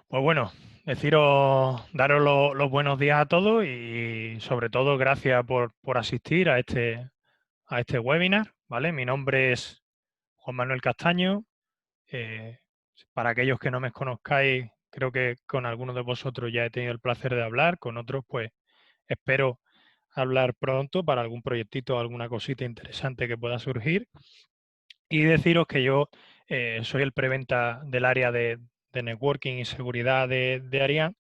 Pues bueno, daros los buenos días a todos y sobre todo gracias por asistir a este webinar, ¿vale? Mi nombre es Juan Manuel Castaño. eh, para aquellos que no me conozcáis, creo que con algunos de vosotros ya he tenido el placer de hablar, con otros pues espero hablar pronto para algún proyectito, alguna cosita interesante que pueda surgir. Y deciros que yo soy el preventa del área de networking y seguridad de Ariane.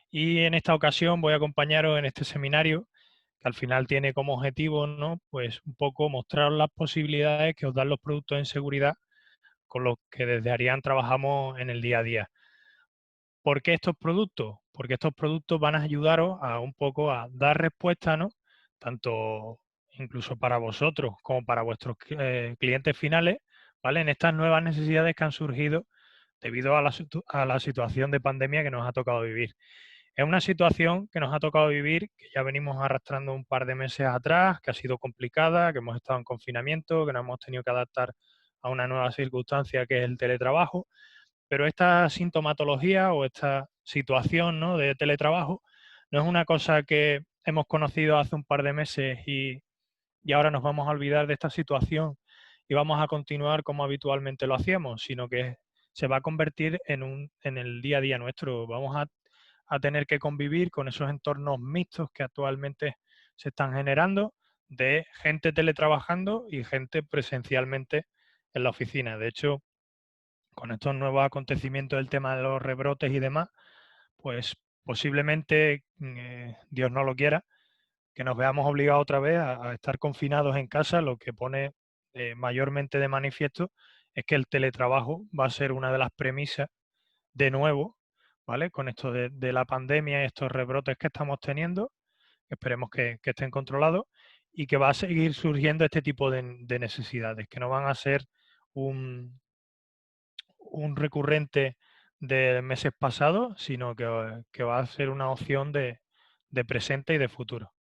Y en esta ocasión voy a acompañaros en este seminario que al final tiene como objetivo, ¿no? Pues un poco mostraros las posibilidades que os dan los productos en seguridad con los que desde Ariane trabajamos en el día a día. ¿Por qué estos productos? Porque estos productos van a ayudaros a un poco a dar respuesta, ¿no? Tanto incluso para vosotros como para vuestros clientes finales, ¿vale? En estas nuevas necesidades que han surgido debido a a la situación de pandemia que nos ha tocado vivir. Es una situación que nos ha tocado vivir, que ya venimos arrastrando un par de meses atrás, que ha sido complicada, que hemos estado en confinamiento, que nos hemos tenido que adaptar a una nueva circunstancia que es el teletrabajo, pero esta sintomatología o esta situación, ¿no?, de teletrabajo no es una cosa que hemos conocido hace un par de meses y ahora nos vamos a olvidar de esta situación y vamos a continuar como habitualmente lo hacíamos, sino que se va a convertir en el día a día nuestro. Vamos a tener que convivir con esos entornos mixtos que actualmente se están generando de gente teletrabajando y gente presencialmente en la oficina. De hecho, con estos nuevos acontecimientos del tema de los rebrotes y demás, pues posiblemente, Dios no lo quiera, que nos veamos obligados otra vez a estar confinados en casa, lo que pone mayormente de manifiesto es que el teletrabajo va a ser una de las premisas de nuevo, ¿vale? Con esto de la pandemia y estos rebrotes que estamos teniendo, esperemos que estén controlados y que va a seguir surgiendo este tipo de necesidades, que no van a ser un, un recurrente de meses pasados, sino que va a ser una opción de presente y de futuro.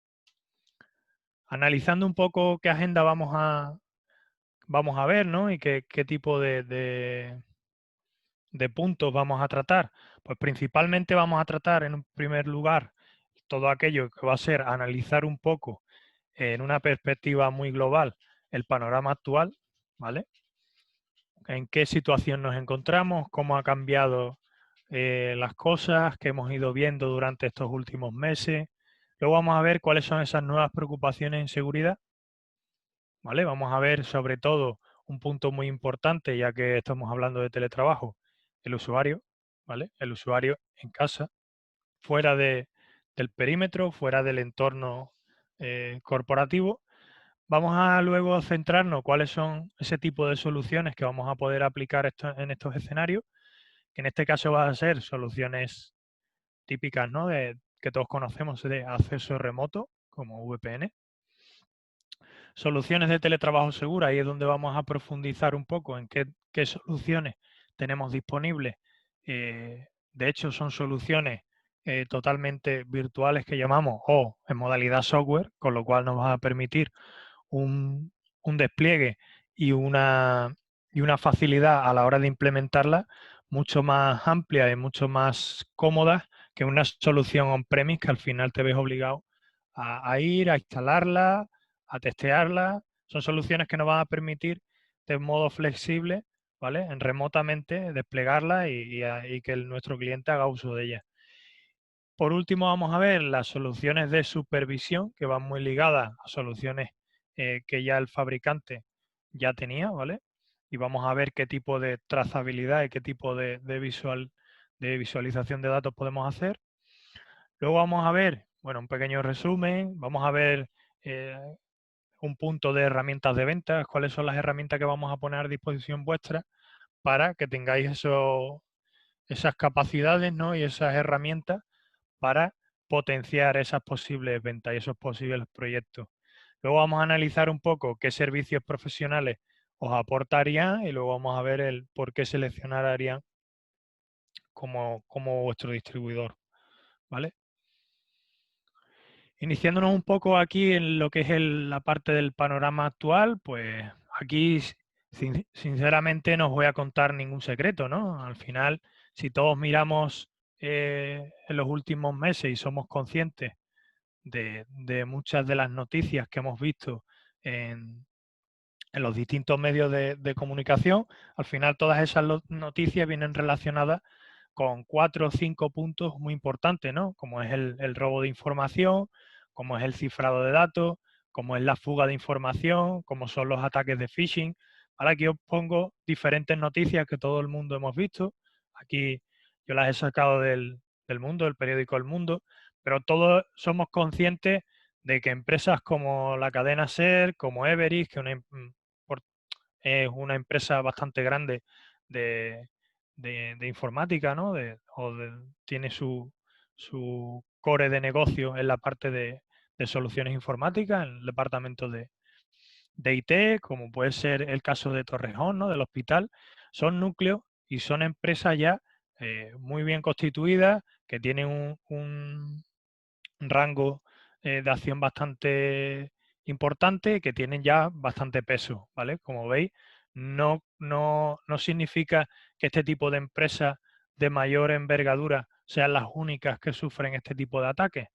Analizando un poco qué agenda vamos a ver, ¿no? Y qué tipo de puntos vamos a tratar. Pues principalmente vamos a tratar en un primer lugar todo aquello que va a ser analizar un poco en una perspectiva muy global el panorama actual, ¿vale? En qué situación nos encontramos, cómo ha cambiado las cosas que hemos ido viendo durante estos últimos meses. Luego vamos a ver cuáles son esas nuevas preocupaciones en seguridad, ¿vale? Vamos a ver sobre todo un punto muy importante, ya que estamos hablando de teletrabajo, el usuario, ¿vale? El usuario en casa, fuera del perímetro, fuera del entorno corporativo. Vamos a luego centrarnos cuáles son ese tipo de soluciones que vamos a poder aplicar en estos escenarios, que en este caso van a ser soluciones típicas, ¿no?, que todos conocemos de acceso remoto, como VPN. Soluciones de teletrabajo segura, ahí es donde vamos a profundizar un poco en qué soluciones tenemos disponibles. De hecho, son soluciones totalmente virtuales que llamamos o en modalidad software, con lo cual nos va a permitir un, un despliegue y y una facilidad a la hora de implementarla mucho más amplia y mucho más cómoda que una solución on-premise que al final te ves obligado a ir, a instalarla, a testearla. Son soluciones que nos van a permitir de modo flexible, ¿vale?, en remotamente desplegarla y que nuestro cliente haga uso de ella. Por último, vamos a ver las soluciones de supervisión, que van muy ligadas a soluciones que ya el fabricante ya tenía, ¿vale? Y vamos a ver qué tipo de trazabilidad y qué tipo de visualización de datos podemos hacer. Luego vamos a ver, bueno, un pequeño resumen, vamos a ver eh, un punto de herramientas de ventas, cuáles son las herramientas que vamos a poner a disposición vuestra para que tengáis esas capacidades, ¿no?, y esas herramientas para potenciar esas posibles ventas y esos posibles proyectos. Luego vamos a analizar un poco qué servicios profesionales os aporta Ariane y luego vamos a ver el por qué seleccionar a Ariane como vuestro distribuidor, ¿vale? Iniciándonos un poco aquí en lo que es la parte del panorama actual, pues aquí sinceramente no os voy a contar ningún secreto, ¿no? Al final, si todos miramos en los últimos meses y somos conscientes de muchas de las noticias que hemos visto en, en los distintos medios de comunicación, al final todas esas noticias vienen relacionadas con 4 o 5 puntos muy importantes, ¿no? Como es el robo de información, como es el cifrado de datos, como es la fuga de información, como son los ataques de phishing. Ahora aquí os pongo diferentes noticias que todo el mundo hemos visto. Aquí yo las he sacado del Mundo, del periódico El Mundo, pero todos somos conscientes de que empresas como la cadena SER, como Everis, que por- es una empresa bastante grande de, de informática, ¿no? Tiene su core de negocio en la parte de soluciones informáticas, en el departamento de IT, como puede ser el caso de Torrejón, ¿no? Del hospital. Son núcleos y son empresas ya muy bien constituidas, que tienen un rango de acción bastante importante, que tienen ya bastante peso, ¿vale? Como veis, no significa que este tipo de empresas de mayor envergadura sean las únicas que sufren este tipo de ataques,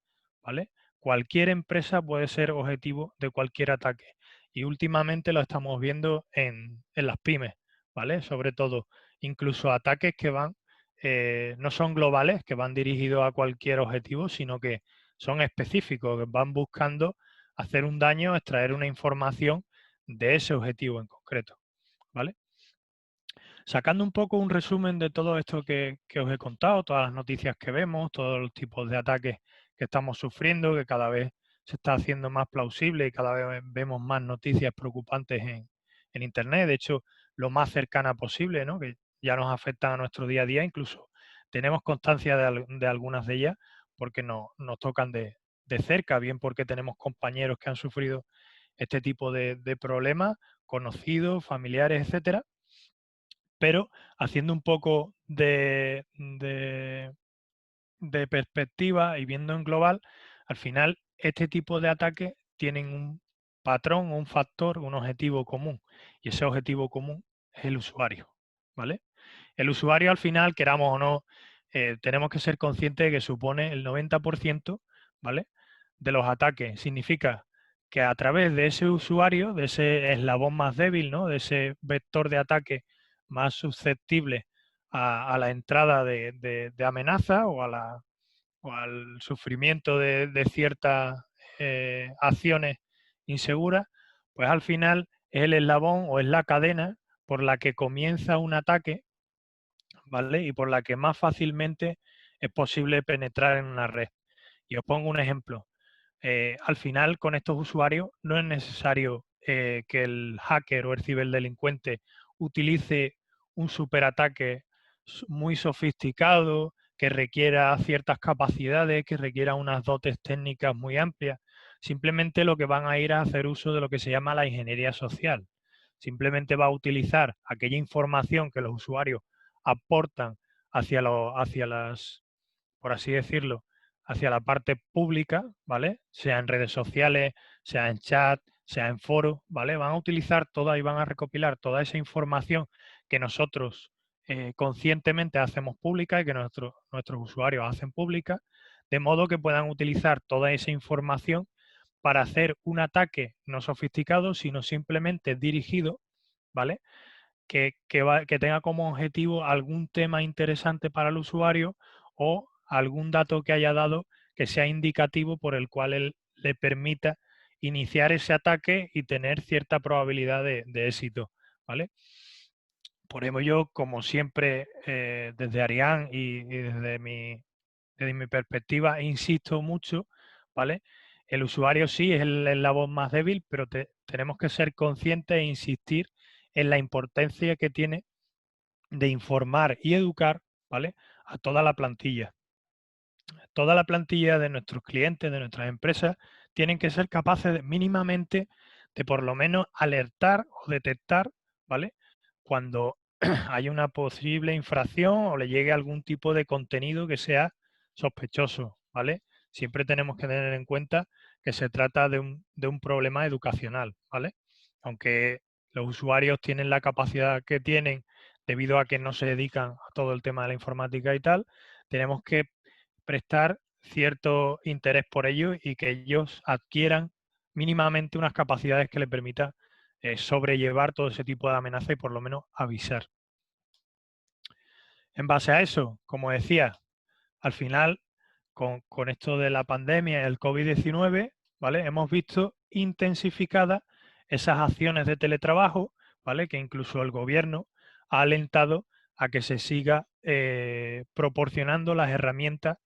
¿vale? Cualquier empresa puede ser objetivo de cualquier ataque y últimamente lo estamos viendo en las pymes, ¿vale? Sobre todo, incluso ataques que van, no son globales, que van dirigidos a cualquier objetivo, sino que son específicos, que van buscando hacer un daño, extraer una información de ese objetivo en concreto, ¿vale? Sacando un poco un resumen de todo esto que os he contado, todas las noticias que vemos, todos los tipos de ataques que estamos sufriendo, que cada vez se está haciendo más plausible y cada vez vemos más noticias preocupantes en Internet, de hecho, lo más cercana posible, ¿no? Que ya nos afectan a nuestro día a día, incluso tenemos constancia de algunas de ellas porque nos tocan de cerca, bien porque tenemos compañeros que han sufrido este tipo de problemas, conocidos, familiares, etcétera, pero haciendo un poco de perspectiva y viendo en global, al final este tipo de ataques tienen un patrón, un factor, un objetivo común, y ese objetivo común es el usuario, ¿vale? El usuario al final, queramos o no, tenemos que ser conscientes de que supone el 90%, ¿vale? De los ataques. Significa que a través de ese usuario, de ese eslabón más débil, ¿no? De ese vector de ataque más susceptible a la entrada de amenaza o al sufrimiento de ciertas acciones inseguras, pues al final es el eslabón o es la cadena por la que comienza un ataque, ¿vale? Y por la que más fácilmente es posible penetrar en una red. Y os pongo un ejemplo. Al final, con estos usuarios, no es necesario que el hacker o el ciberdelincuente utilice un superataque muy sofisticado, que requiera ciertas capacidades, que requiera unas dotes técnicas muy amplias. Simplemente lo que van a ir a hacer uso de lo que se llama la ingeniería social. Simplemente va a utilizar aquella información que los usuarios aportan hacia las, por así decirlo, hacia la parte pública, ¿vale? Sea en redes sociales, sea en chat, sea en foros, ¿vale? Van a utilizar toda y van a recopilar toda esa información que nosotros conscientemente hacemos pública y que nuestros usuarios hacen pública, de modo que puedan utilizar toda esa información para hacer un ataque no sofisticado, sino simplemente dirigido, ¿vale? Que tenga como objetivo algún tema interesante para el usuario o algún dato que haya dado que sea indicativo por el cual él le permita iniciar ese ataque y tener cierta probabilidad de éxito, ¿vale? Por ello, como siempre, desde Arián y desde mi perspectiva, insisto mucho, ¿vale? El usuario sí es el eslabón más débil, pero tenemos que ser conscientes e insistir en la importancia que tiene de informar y educar, ¿vale? A toda la plantilla. Toda la plantilla de nuestros clientes, de nuestras empresas, tienen que ser capaces mínimamente de por lo menos alertar o detectar, ¿vale? Cuando hay una posible infracción o le llegue algún tipo de contenido que sea sospechoso, ¿vale? Siempre tenemos que tener en cuenta que se trata de un problema educacional, ¿vale? Aunque los usuarios tienen la capacidad que tienen debido a que no se dedican a todo el tema de la informática y tal, tenemos que prestar cierto interés por ellos y que ellos adquieran mínimamente unas capacidades que les permitan sobrellevar todo ese tipo de amenaza y por lo menos avisar. En base a eso, como decía, al final, con esto de la pandemia, el COVID-19, ¿vale? Hemos visto intensificadas esas acciones de teletrabajo, ¿vale? Que incluso el gobierno ha alentado a que se siga proporcionando las herramientas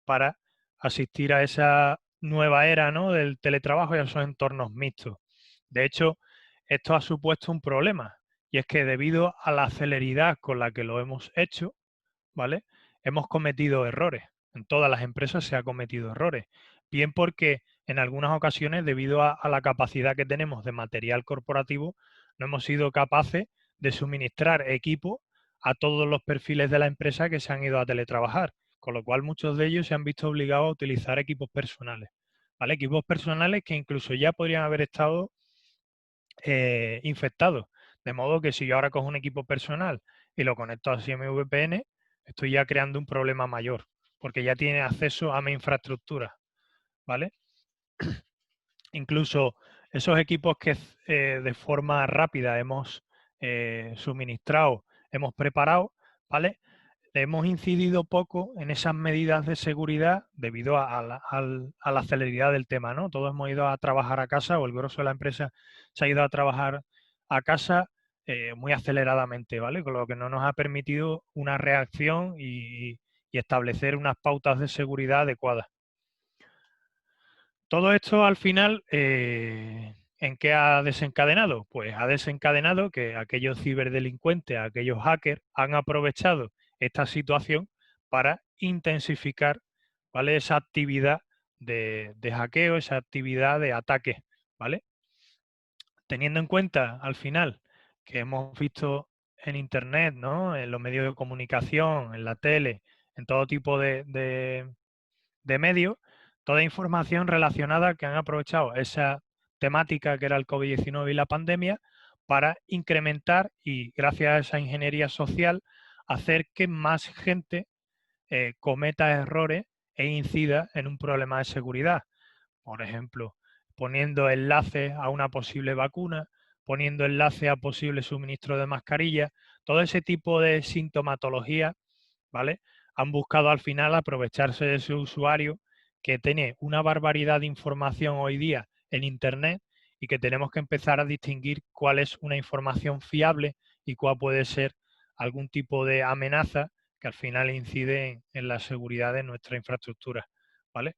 para asistir a esa nueva era, ¿no? Del teletrabajo y a esos entornos mixtos. De hecho, esto ha supuesto un problema, y es que debido a la celeridad con la que lo hemos hecho, ¿vale? Hemos cometido errores. En todas las empresas se ha cometido errores. Bien porque en algunas ocasiones, debido a la capacidad que tenemos de material corporativo, no hemos sido capaces de suministrar equipo a todos los perfiles de la empresa que se han ido a teletrabajar, con lo cual muchos de ellos se han visto obligados a utilizar equipos personales, ¿vale? Equipos personales que incluso ya podrían haber estado infectados. De modo que si yo ahora cojo un equipo personal y lo conecto así a mi VPN, estoy ya creando un problema mayor, porque ya tiene acceso a mi infraestructura, ¿vale? Incluso esos equipos que de forma rápida hemos suministrado, hemos preparado, ¿vale? Hemos incidido poco en esas medidas de seguridad debido a la celeridad del tema, ¿no? Todos hemos ido a trabajar a casa, o el grosso de la empresa se ha ido a trabajar a casa muy aceleradamente, ¿vale? Con lo que no nos ha permitido una reacción y establecer unas pautas de seguridad adecuadas. Todo esto al final, ¿en qué ha desencadenado? Pues ha desencadenado que aquellos ciberdelincuentes, aquellos hackers, han aprovechado esta situación para intensificar, ¿vale? Esa actividad de hackeo, esa actividad de ataque, ¿vale? Teniendo en cuenta al final que hemos visto en Internet, ¿no? En los medios de comunicación, en la tele, en todo tipo de medios, toda información relacionada que han aprovechado esa temática que era el COVID-19 y la pandemia para incrementar y gracias a esa ingeniería social hacer que más gente cometa errores e incida en un problema de seguridad. Por ejemplo, poniendo enlaces a una posible vacuna, poniendo enlaces a posible suministro de mascarillas, todo ese tipo de sintomatología, ¿vale? Han buscado al final aprovecharse de su usuario que tiene una barbaridad de información hoy día en Internet y que tenemos que empezar a distinguir cuál es una información fiable y cuál puede ser algún tipo de amenaza que al final incide en la seguridad de nuestra infraestructura, ¿vale?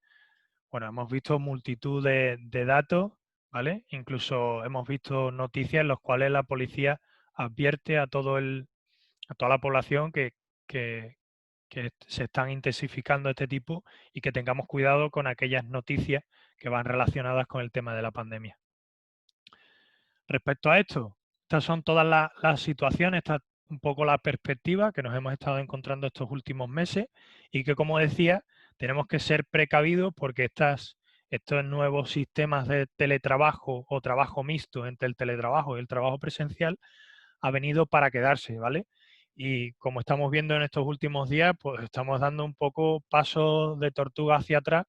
Bueno, hemos visto multitud de datos, ¿vale? Incluso hemos visto noticias en las cuales la policía advierte a a toda la población que, que se están intensificando este tipo y que tengamos cuidado con aquellas noticias que van relacionadas con el tema de la pandemia. Respecto a esto, estas son todas las situaciones, esta es un poco la perspectiva que nos hemos estado encontrando estos últimos meses y que, como decía, tenemos que ser precavidos porque estos nuevos sistemas de teletrabajo o trabajo mixto entre el teletrabajo y el trabajo presencial ha venido para quedarse, ¿vale? Y como estamos viendo en estos últimos días, pues estamos dando un poco pasos de tortuga hacia atrás,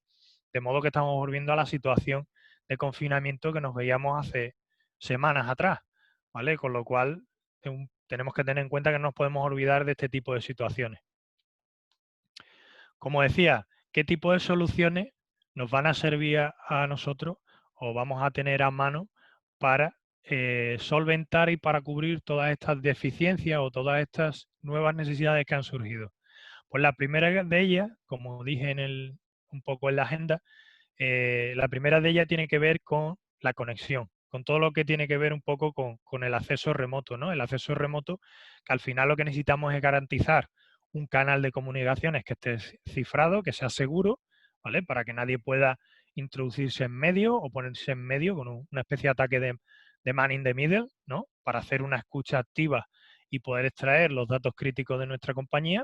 de modo que estamos volviendo a la situación de confinamiento que nos veíamos hace semanas atrás, ¿vale? Con lo cual tenemos que tener en cuenta que no nos podemos olvidar de este tipo de situaciones. Como decía, ¿qué tipo de soluciones nos van a servir a nosotros o vamos a tener a mano para solventar y para cubrir todas estas deficiencias o todas estas nuevas necesidades que han surgido? Pues la primera de ellas, como dije un poco en la agenda, la primera de ellas tiene que ver con la conexión, con todo lo que tiene que ver un poco con el acceso remoto, ¿no? El acceso remoto, que al final lo que necesitamos es garantizar un canal de comunicaciones que esté cifrado, que sea seguro, ¿vale? Para que nadie pueda introducirse en medio o ponerse en medio con una especie de ataque de man in the middle, ¿no? Para hacer una escucha activa y poder extraer los datos críticos de nuestra compañía.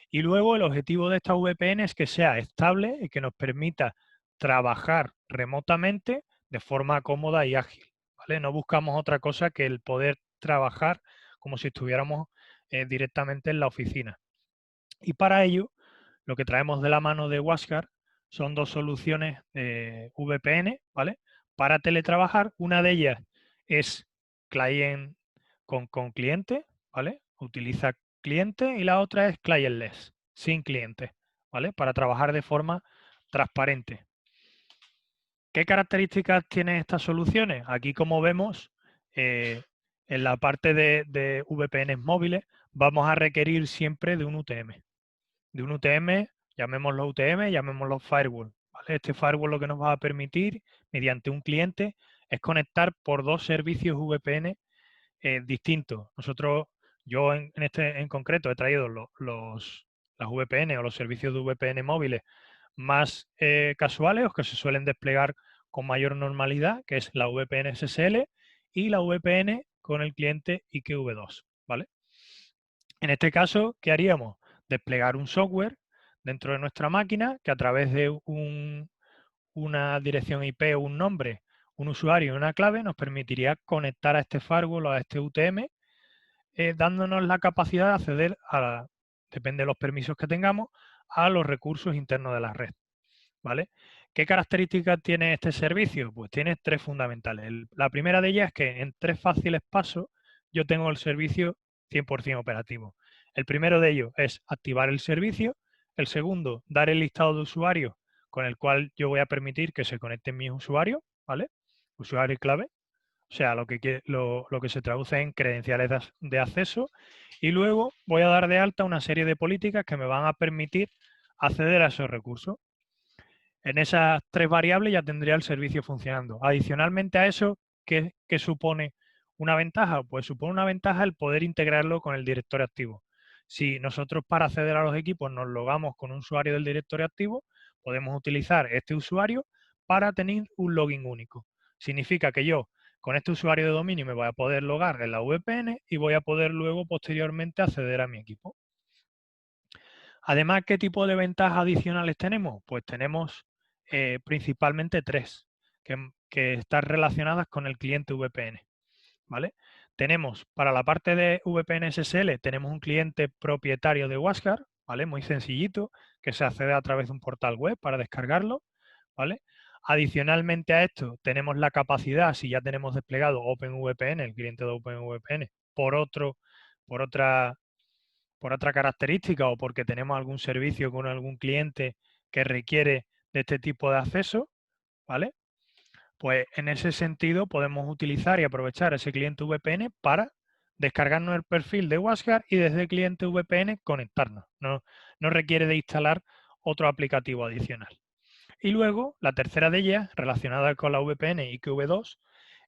Y luego el objetivo de esta VPN es que sea estable y que nos permita trabajar remotamente de forma cómoda y ágil, ¿vale? No buscamos otra cosa que el poder trabajar como si estuviéramos directamente en la oficina. Y para ello lo que traemos de la mano de WashGuard son dos soluciones VPN, ¿vale? Para teletrabajar. Una de ellas es client con cliente, ¿vale? Utiliza cliente, y la otra es clientless, sin cliente, ¿vale? Para trabajar de forma transparente. ¿Qué características tienen estas soluciones? Aquí, como vemos, en la parte de VPNs móviles vamos a requerir siempre de un UTM. De un UTM, llamémoslo UTM, llamémoslo firewall, ¿vale? Este firewall lo que nos va a permitir, mediante un cliente, es conectar por dos servicios VPN distintos. Yo en concreto he traído las VPN o los servicios de VPN móviles más casuales, o que se suelen desplegar con mayor normalidad, que es la VPN SSL y la VPN con el cliente IPv2, ¿vale? En este caso, ¿qué haríamos? Desplegar un software dentro de nuestra máquina que, a través de una dirección IP o un nombre, un usuario y una clave, nos permitiría conectar a este firewall o a este UTM, dándonos la capacidad de acceder depende de los permisos que tengamos, a los recursos internos de la red, ¿vale? ¿Qué características tiene este servicio? Pues tiene tres fundamentales. La primera de ellas es que en 3 fáciles pasos yo tengo el servicio 100% operativo. El primero de ellos es activar el servicio. El segundo, dar el listado de usuarios con el cual yo voy a permitir que se conecten mis usuarios, ¿vale? Usuario y clave. O sea, lo que se traduce en credenciales de acceso. Y luego voy a dar de alta una serie de políticas que me van a permitir acceder a esos recursos. En esas 3 variables ya tendría el servicio funcionando. Adicionalmente a eso, ¿qué supone una ventaja? Pues supone una ventaja el poder integrarlo con el directorio activo. Si nosotros, para acceder a los equipos, nos logamos con un usuario del directorio activo, podemos utilizar este usuario para tener un login único. Significa que yo, con este usuario de dominio, me voy a poder logar en la VPN y voy a poder luego, posteriormente, acceder a mi equipo. Además, ¿qué tipo de ventajas adicionales tenemos? Pues tenemos principalmente 3, que están relacionadas con el cliente VPN, ¿vale? Tenemos, para la parte de VPN SSL, tenemos un cliente propietario de WashGuard, ¿vale? Muy sencillito, que se accede a través de un portal web para descargarlo, ¿vale? Adicionalmente a esto, tenemos la capacidad, si ya tenemos desplegado OpenVPN, el cliente de OpenVPN, por otra por otra característica, o porque tenemos algún servicio con algún cliente que requiere de este tipo de acceso, ¿vale? Pues en ese sentido podemos utilizar y aprovechar ese cliente VPN para descargarnos el perfil de WashGuard y desde el cliente VPN conectarnos. No requiere de instalar otro aplicativo adicional. Y luego, la tercera de ellas, relacionada con la VPN y IPv2,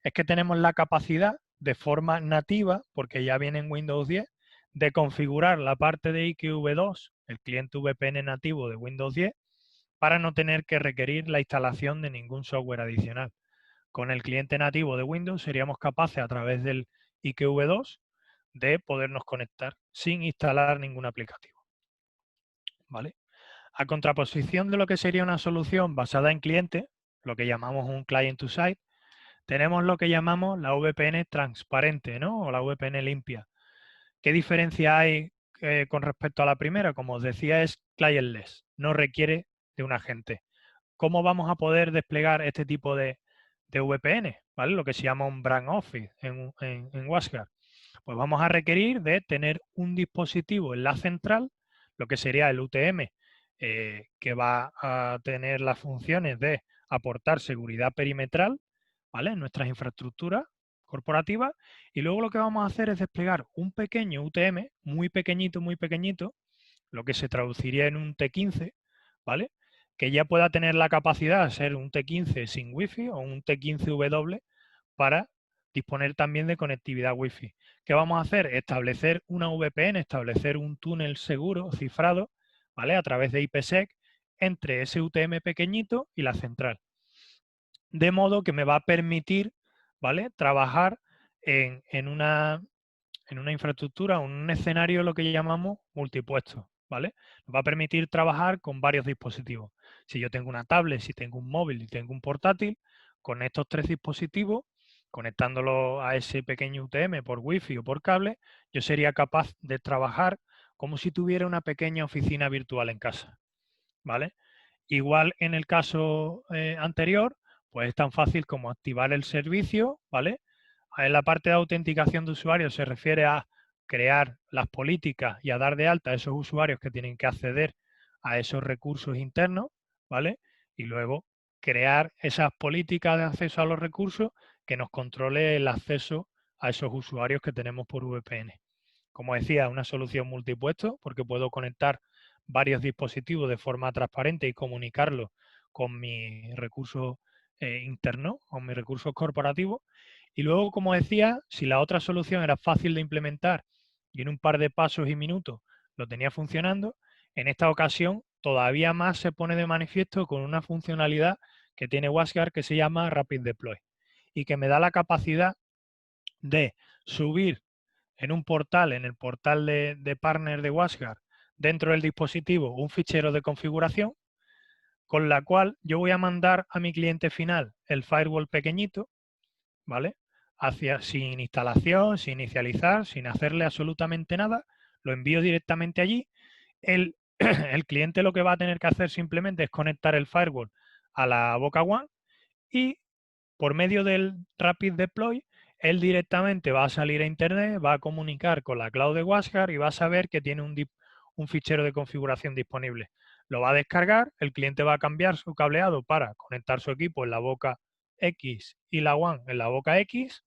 es que tenemos la capacidad, de forma nativa, porque ya viene en Windows 10, de configurar la parte de IPv2, el cliente VPN nativo de Windows 10, para no tener que requerir la instalación de ningún software adicional. Con el cliente nativo de Windows seríamos capaces, a través del IPv2, de podernos conectar sin instalar ningún aplicativo, ¿vale? A contraposición de lo que sería una solución basada en cliente, lo que llamamos un client to site, tenemos lo que llamamos la VPN transparente, ¿no? O la VPN limpia. ¿Qué diferencia hay con respecto a la primera? Como os decía, es clientless, no requiere de un agente. ¿Cómo vamos a poder desplegar este tipo de VPN? ¿Vale? Lo que se llama un brand office en WashGuard. Pues vamos a requerir de tener un dispositivo en la central, lo que sería el UTM, que va a tener las funciones de aportar seguridad perimetral, ¿vale? En nuestras infraestructuras corporativas. Y luego lo que vamos a hacer es desplegar un pequeño UTM, muy pequeñito, lo que se traduciría en un T15, ¿vale? Que ya pueda tener la capacidad de ser un T15 sin Wi-Fi o un T15W, para disponer también de conectividad Wi-Fi. ¿Qué vamos a hacer? Establecer una VPN, establecer un túnel seguro, cifrado, ¿vale? A través de IPsec, entre ese UTM pequeñito y la central. De modo que me va a permitir, ¿vale?, trabajar en una infraestructura, un escenario, lo que llamamos multipuesto, ¿vale? Nos va a permitir trabajar con varios dispositivos. Si yo tengo una tablet, si tengo un móvil y tengo un portátil, con estos 3 dispositivos, conectándolo a ese pequeño UTM por Wi-Fi o por cable, yo sería capaz de trabajar como si tuviera una pequeña oficina virtual en casa. ¿vale? Igual en el caso anterior, pues es tan fácil como activar el servicio, ¿vale? En la parte de autenticación de usuarios se refiere a crear las políticas y a dar de alta a esos usuarios que tienen que acceder a esos recursos internos, ¿vale? Y luego crear esas políticas de acceso a los recursos que nos controle el acceso a esos usuarios que tenemos por VPN. Como decía, una solución multipuesto porque puedo conectar varios dispositivos de forma transparente y comunicarlos con mis recursos internos, con mis recursos corporativos. Y luego, como decía, si la otra solución era fácil de implementar y en un par de pasos y minutos lo tenía funcionando, en esta ocasión todavía más se pone de manifiesto con una funcionalidad que tiene WatchGuard que se llama Rapid Deploy y que me da la capacidad de subir en un portal, en el portal de partner de WatchGuard, dentro del dispositivo un fichero de configuración con la cual yo voy a mandar a mi cliente final el firewall pequeñito, ¿vale? Sin instalación, sin inicializar, sin hacerle absolutamente nada, lo envío directamente allí. El cliente lo que va a tener que hacer simplemente es conectar el firewall a la Boca One y por medio del Rapid Deploy, él directamente va a salir a Internet, va a comunicar con la cloud de WatchGuard y va a saber que tiene un fichero de configuración disponible. Lo va a descargar, el cliente va a cambiar su cableado para conectar su equipo en la boca X y la WAN en la boca X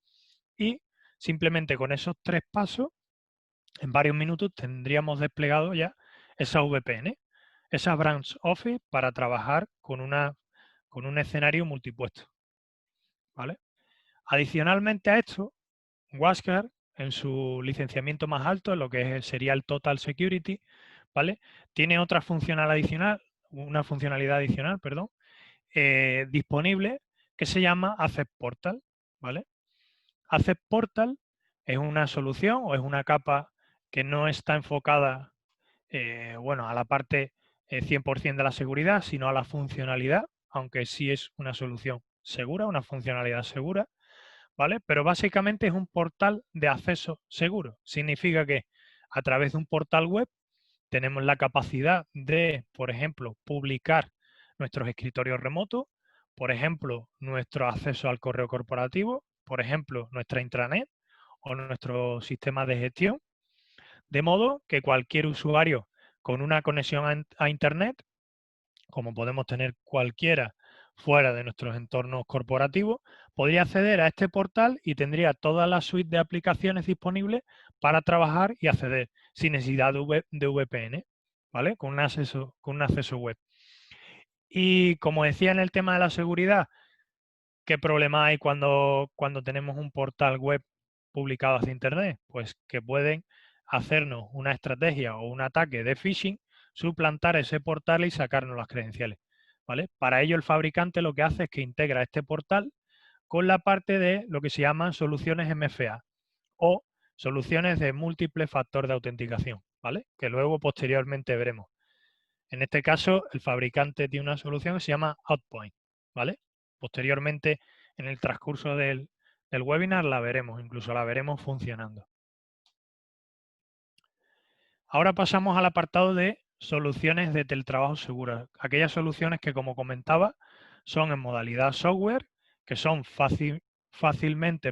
y simplemente con esos 3 pasos, en varios minutos tendríamos desplegado ya esa VPN, esa branch office para trabajar con un escenario multipuesto, ¿vale? Adicionalmente a esto, WatchGuard, en su licenciamiento más alto, lo que sería el Total Security, ¿vale? Tiene una funcionalidad adicional, perdón, disponible que se llama Access Portal, ¿vale? Access Portal es una solución o es una capa que no está enfocada, bueno, a la parte 100% de la seguridad, sino a la funcionalidad, aunque sí es una solución segura, una funcionalidad segura, ¿vale? Pero básicamente es un portal de acceso seguro. Significa que a través de un portal web tenemos la capacidad de, por ejemplo, publicar nuestros escritorios remotos, por ejemplo, nuestro acceso al correo corporativo, por ejemplo, nuestra intranet o nuestro sistema de gestión, de modo que cualquier usuario con una conexión a Internet, como podemos tener cualquiera fuera de nuestros entornos corporativos, podría acceder a este portal y tendría toda la suite de aplicaciones disponibles para trabajar y acceder sin necesidad de VPN, ¿vale? Con un acceso web. Y como decía en el tema de la seguridad, ¿qué problema hay cuando tenemos un portal web publicado hacia Internet? Pues que pueden hacernos una estrategia o un ataque de phishing, suplantar ese portal y sacarnos las credenciales, ¿vale? Para ello el fabricante lo que hace es que integra este portal con la parte de lo que se llaman soluciones MFA o soluciones de múltiple factor de autenticación, ¿vale? Que luego posteriormente veremos. En este caso, el fabricante tiene una solución que se llama Outpoint, ¿vale? Posteriormente, en el transcurso del webinar, la veremos, incluso la veremos funcionando. Ahora pasamos al apartado de soluciones de teletrabajo seguras. Aquellas soluciones que, como comentaba, son en modalidad software, que son fácilmente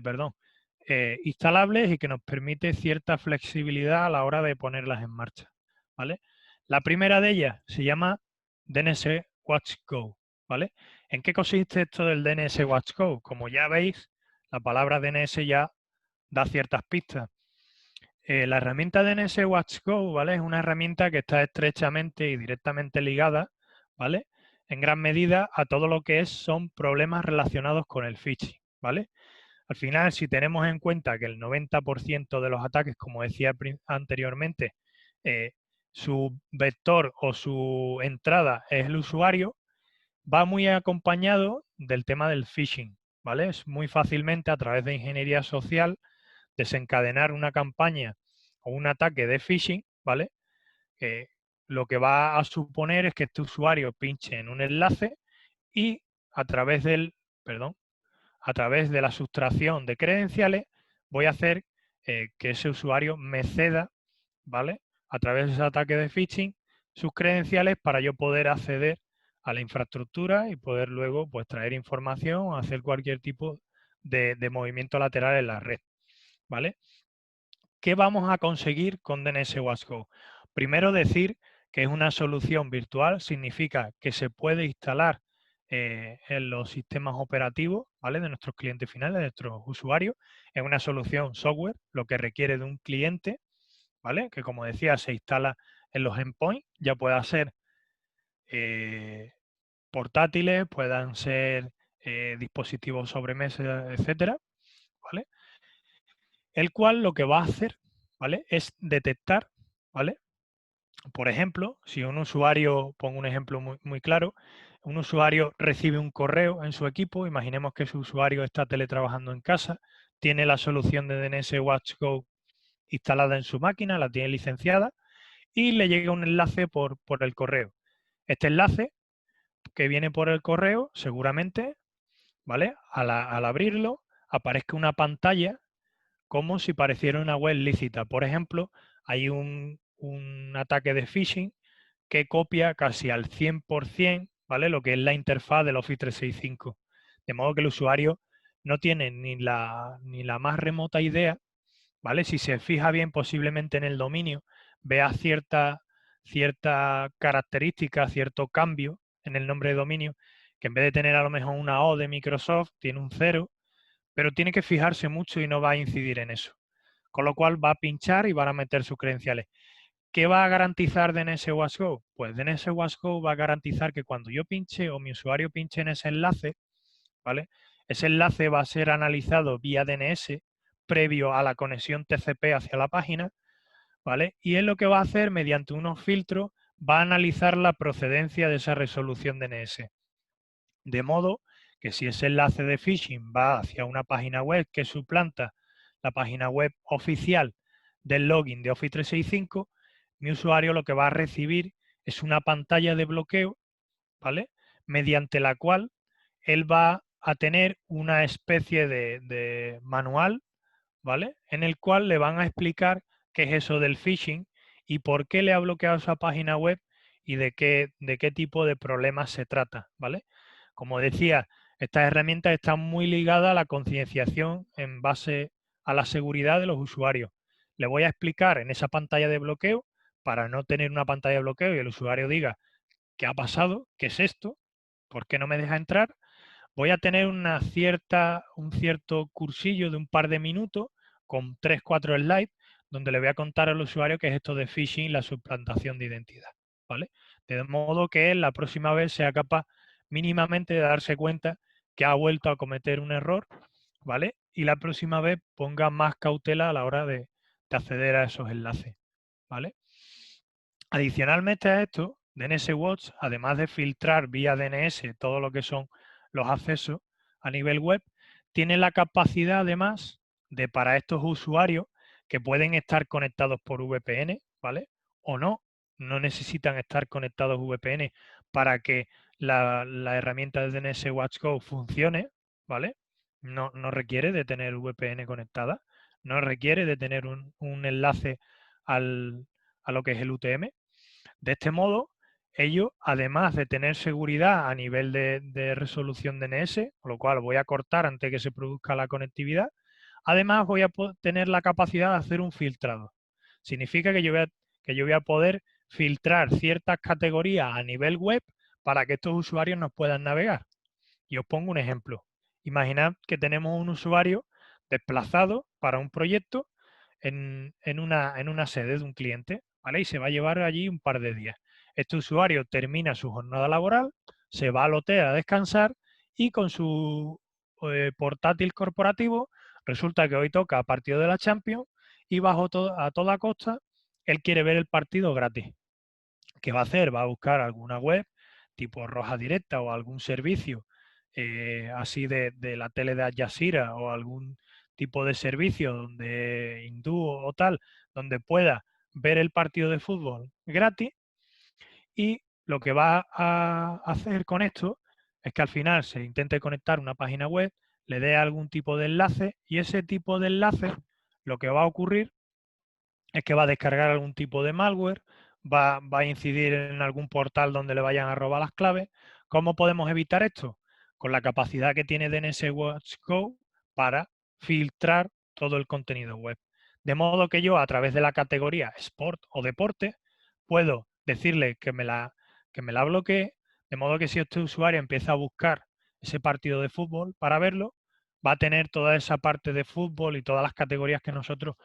instalables y que nos permite cierta flexibilidad a la hora de ponerlas en marcha, ¿vale? La primera de ellas se llama DNS Watch Go, ¿vale? ¿En qué consiste esto del DNS Watch Go? Como ya veis, la palabra DNS ya da ciertas pistas. La herramienta DNS Watch Go, ¿vale? Es una herramienta que está estrechamente y directamente ligada, ¿vale? En gran medida a todo lo que son problemas relacionados con el phishing, ¿vale? Al final, si tenemos en cuenta que el 90% de los ataques, como decía anteriormente, su vector o su entrada es el usuario, va muy acompañado del tema del phishing, ¿vale? Es muy fácilmente a través de ingeniería social desencadenar una campaña o un ataque de phishing, ¿vale? Lo que va a suponer es que este usuario pinche en un enlace y a través a través de la sustracción de credenciales voy a hacer que ese usuario me ceda, ¿vale? A través de ese ataque de phishing sus credenciales para yo poder acceder a la infraestructura y poder luego pues traer información o hacer cualquier tipo de movimiento lateral en la red, ¿vale? ¿Qué vamos a conseguir con DNS Watch Go? Primero decir que es una solución virtual, significa que se puede instalar en los sistemas operativos, ¿vale? De nuestros clientes finales, de nuestros usuarios. Es una solución software, lo que requiere de un cliente, ¿vale? Que como decía, se instala en los endpoints, ya pueda ser portátiles, puedan ser dispositivos sobremesa, etcétera, ¿vale? El cual lo que va a hacer, ¿vale? Es detectar, ¿vale? Por ejemplo, si un usuario, pongo un ejemplo muy claro, un usuario recibe un correo en su equipo, imaginemos que su usuario está teletrabajando en casa, tiene la solución de DNS Watch Go instalada en su máquina, la tiene licenciada, y le llega un enlace por el correo. Este enlace que viene por el correo, seguramente, ¿vale? Al abrirlo, aparezca una pantalla como si pareciera una web lícita. Por ejemplo, hay un ataque de phishing que copia casi al 100%, ¿vale? Lo que es la interfaz del Office 365. De modo que el usuario no tiene ni la más remota idea, ¿vale? Si se fija bien, posiblemente en el dominio, vea cierta característica, cierto cambio en el nombre de dominio, que en vez de tener a lo mejor una O de Microsoft, tiene un 0, pero tiene que fijarse mucho y no va a incidir en eso. Con lo cual va a pinchar y van a meter sus credenciales. ¿Qué va a garantizar DNS Watch Go? Pues DNS Watch Go va a garantizar que cuando yo pinche o mi usuario pinche en ese enlace, ¿vale? Ese enlace va a ser analizado vía DNS previo a la conexión TCP hacia la página, ¿vale? Y es lo que va a hacer mediante unos filtros, va a analizar la procedencia de esa resolución DNS. De modo que si ese enlace de phishing va hacia una página web que suplanta la página web oficial del login de Office 365, mi usuario lo que va a recibir es una pantalla de bloqueo, ¿vale? Mediante la cual él va a tener una especie de manual, ¿vale? En el cual le van a explicar qué es eso del phishing y por qué le ha bloqueado esa página web y de qué tipo de problemas se trata, ¿vale? Como decía, estas herramientas están muy ligadas a la concienciación en base a la seguridad de los usuarios. Le voy a explicar en esa pantalla de bloqueo, para no tener una pantalla de bloqueo y el usuario diga, ¿qué ha pasado? ¿Qué es esto? ¿Por qué no me deja entrar? Voy a tener un cierto cursillo de un par de minutos con 3 4 slides donde le voy a contar al usuario qué es esto de phishing y la suplantación de identidad, ¿vale? De modo que él la próxima vez sea capaz mínimamente de darse cuenta que ha vuelto a cometer un error, ¿vale? Y la próxima vez ponga más cautela a la hora de acceder a esos enlaces, ¿vale? Adicionalmente a esto, DNS Watch, además de filtrar vía DNS todo lo que son los accesos a nivel web, tiene la capacidad además de para estos usuarios que pueden estar conectados por VPN, ¿vale? O no, no necesitan estar conectados VPN para que la herramienta de DNS Watch Go funcione, ¿vale? No requiere de tener VPN conectada, no requiere de tener un enlace a lo que es el UTM. De este modo, ellos, además de tener seguridad a nivel de resolución DNS, con lo cual voy a cortar antes de que se produzca la conectividad, además voy a tener la capacidad de hacer un filtrado. Significa que yo voy a poder filtrar ciertas categorías a nivel web para que estos usuarios nos puedan navegar. Y os pongo un ejemplo. Imaginad que tenemos un usuario desplazado para un proyecto en una sede de un cliente, ¿vale? Y se va a llevar allí un par de días. Este usuario termina su jornada laboral, se va al hotel a descansar y con su portátil corporativo resulta que hoy toca partido de la Champions y a toda costa él quiere ver el partido gratis. ¿Qué va a hacer? Va a buscar alguna web tipo Roja Directa o algún servicio así de la tele de Al Jazeera o algún tipo de servicio donde hindú o tal, donde pueda ver el partido de fútbol gratis y lo que va a hacer con esto es que al final se intente conectar una página web, le dé algún tipo de enlace y ese tipo de enlace lo que va a ocurrir es que va a descargar algún tipo de malware, va a incidir en algún portal donde le vayan a robar las claves. ¿Cómo podemos evitar esto? Con la capacidad que tiene DNS Watch Go para filtrar todo el contenido web. De modo que yo, a través de la categoría Sport o Deporte, puedo decirle que me la bloquee, de modo que si este usuario empieza a buscar ese partido de fútbol para verlo, va a tener toda esa parte de fútbol y todas las categorías que nosotros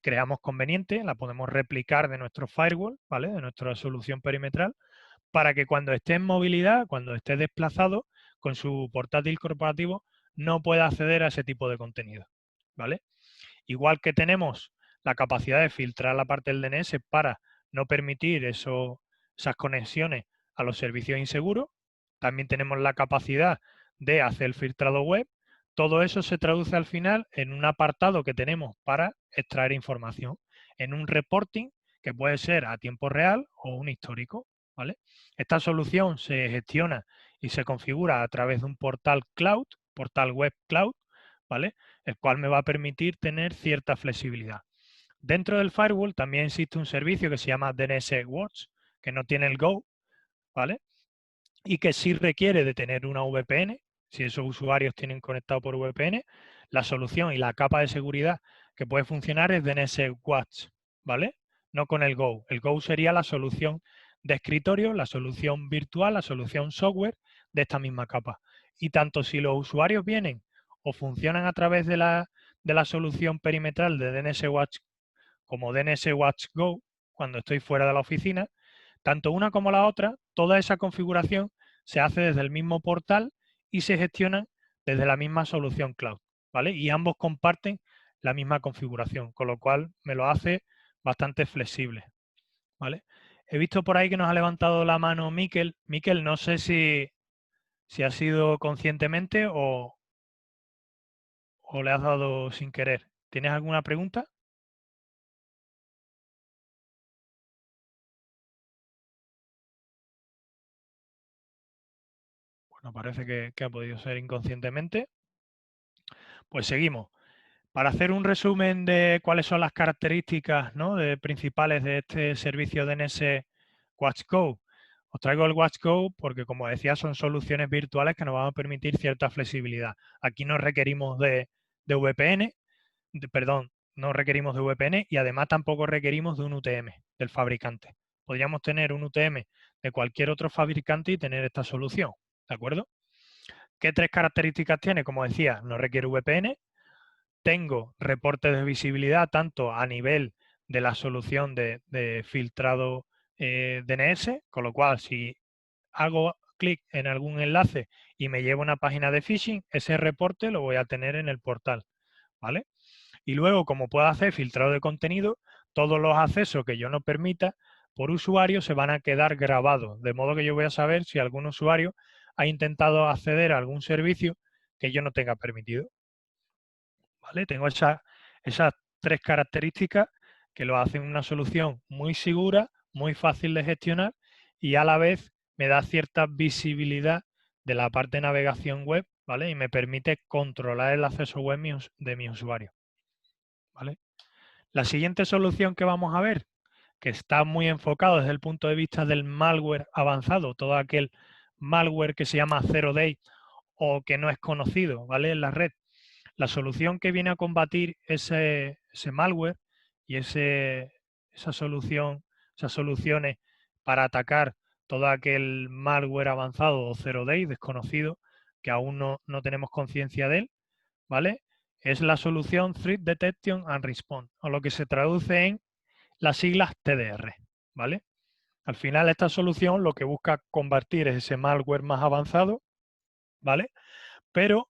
creamos conveniente, la podemos replicar de nuestro firewall, ¿vale? De nuestra solución perimetral, para que cuando esté en movilidad, cuando esté desplazado con su portátil corporativo, no pueda acceder a ese tipo de contenido, ¿vale? Igual que tenemos la capacidad de filtrar la parte del DNS para no permitir esas conexiones a los servicios inseguros, también tenemos la capacidad de hacer el filtrado web. Todo eso se traduce al final en un apartado que tenemos para extraer información, en un reporting que puede ser a tiempo real o un histórico, ¿vale? Esta solución se gestiona y se configura a través de un portal cloud, portal web cloud, ¿vale? El cual me va a permitir tener cierta flexibilidad. Dentro del firewall también existe un servicio que se llama DNS Watch, que no tiene el Go, ¿vale? Y que sí requiere de tener una VPN. Si esos usuarios tienen conectado por VPN, la solución y la capa de seguridad que puede funcionar es DNS Watch, ¿vale? No con el Go. El Go sería la solución de escritorio, la solución virtual, la solución software de esta misma capa. Y tanto si los usuarios vienen o funcionan a través de la solución perimetral de DNS Watch como DNS Watch Go, cuando estoy fuera de la oficina, tanto una como la otra, toda esa configuración se hace desde el mismo portal y se gestiona desde la misma solución cloud, ¿vale? Y ambos comparten la misma configuración, con lo cual me lo hace bastante flexible, ¿vale? He visto por ahí que nos ha levantado la mano Miquel. Miquel, no sé si ha sido conscientemente o le has dado sin querer. ¿Tienes alguna pregunta? Bueno, parece que ha podido ser inconscientemente. Pues seguimos. Para hacer un resumen de cuáles son las características, ¿no?, principales de este servicio DNS WatchGo, os traigo el WatchGo porque, como decía, son soluciones virtuales que nos van a permitir cierta flexibilidad. Aquí no requerimos de VPN, perdón, no requerimos de VPN y además tampoco requerimos de un UTM del fabricante. Podríamos tener un UTM de cualquier otro fabricante y tener esta solución, ¿de acuerdo? ¿Qué tres características tiene? Como decía, no requiere VPN, tengo reportes de visibilidad tanto a nivel de la solución de filtrado DNS, con lo cual si hago clic en algún enlace y me lleva a una página de phishing, ese reporte lo voy a tener en el portal, ¿vale? Y luego, como puedo hacer filtrado de contenido, todos los accesos que yo no permita por usuario se van a quedar grabados, de modo que yo voy a saber si algún usuario ha intentado acceder a algún servicio que yo no tenga permitido. ¿Vale? Tengo esas tres características que lo hacen una solución muy segura, muy fácil de gestionar y a la vez me da cierta visibilidad de la parte de navegación web, ¿vale? Y me permite controlar el acceso web de mis usuarios, ¿vale? La siguiente solución que vamos a ver, que está muy enfocado desde el punto de vista del malware avanzado, todo aquel malware que se llama Zero Day o que no es conocido, ¿vale? En la red. La solución que viene a combatir ese malware y esa solución, esas soluciones para atacar todo aquel malware avanzado o zero day desconocido que aún no tenemos conciencia de él, ¿vale? Es la solución Threat Detection and Response, o lo que se traduce en las siglas TDR, ¿vale? Al final esta solución lo que busca combatir es ese malware más avanzado, ¿vale? Pero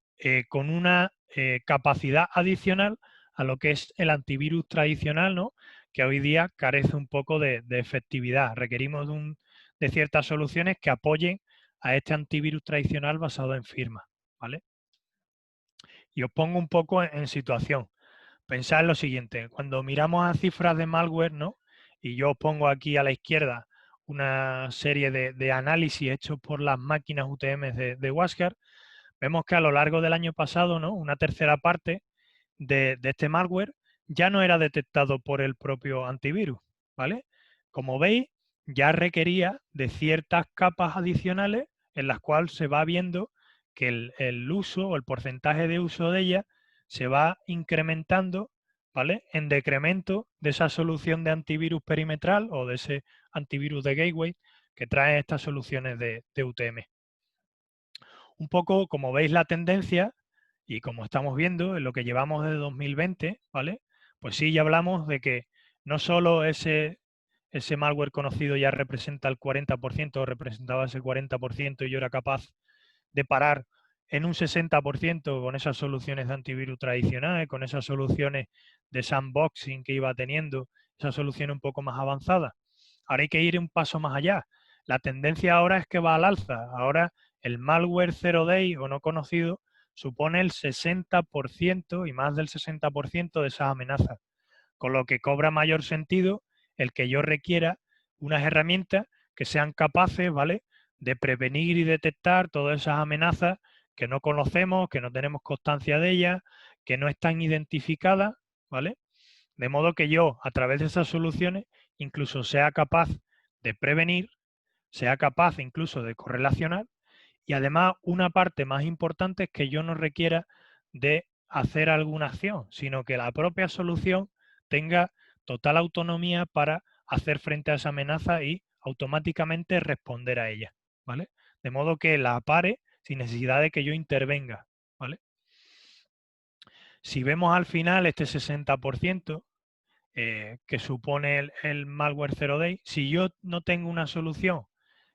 con una capacidad adicional a lo que es el antivirus tradicional, ¿no?, que hoy día carece un poco de efectividad. Requerimos de ciertas soluciones que apoyen a este antivirus tradicional basado en firma, ¿vale? Y os pongo un poco en situación. Pensad en lo siguiente, cuando miramos a cifras de malware, ¿no?, y yo os pongo aquí a la izquierda una serie de análisis hechos por las máquinas UTM de WashGuard, vemos que a lo largo del año pasado, ¿no?, una tercera parte de este malware ya no era detectado por el propio antivirus, ¿vale? como veis, ya requería de ciertas capas adicionales en las cuales se va viendo que el uso o el porcentaje de uso de ella se va incrementando, ¿vale? En decremento de esa solución de antivirus perimetral o de ese antivirus de gateway que traen estas soluciones de UTM. Un poco, como veis la tendencia, y como estamos viendo en lo que llevamos de 2020, ¿vale? Pues sí, ya hablamos de que no solo ese malware conocido ya representa el 40%, o representaba ese 40% y yo era capaz de parar en un 60% con esas soluciones de antivirus tradicionales, con esas soluciones de sandboxing que iba teniendo, esas soluciones un poco más avanzadas. Ahora hay que ir un paso más allá. La tendencia ahora es que va al alza. Ahora el malware zero day o no conocido supone el 60% y más del 60% de esas amenazas, con lo que cobra mayor sentido el que yo requiera unas herramientas que sean capaces, ¿vale?, de prevenir y detectar todas esas amenazas que no conocemos, que no tenemos constancia de ellas, que no están identificadas, ¿vale? De modo que yo, a través de esas soluciones, incluso sea capaz de prevenir, sea capaz incluso de correlacionar y además una parte más importante es que yo no requiera de hacer alguna acción, sino que la propia solución tenga total autonomía para hacer frente a esa amenaza y automáticamente responder a ella, ¿vale? De modo que la pare sin necesidad de que yo intervenga, ¿vale? Si vemos al final este 60%, que supone el malware zero day, si yo no tengo una solución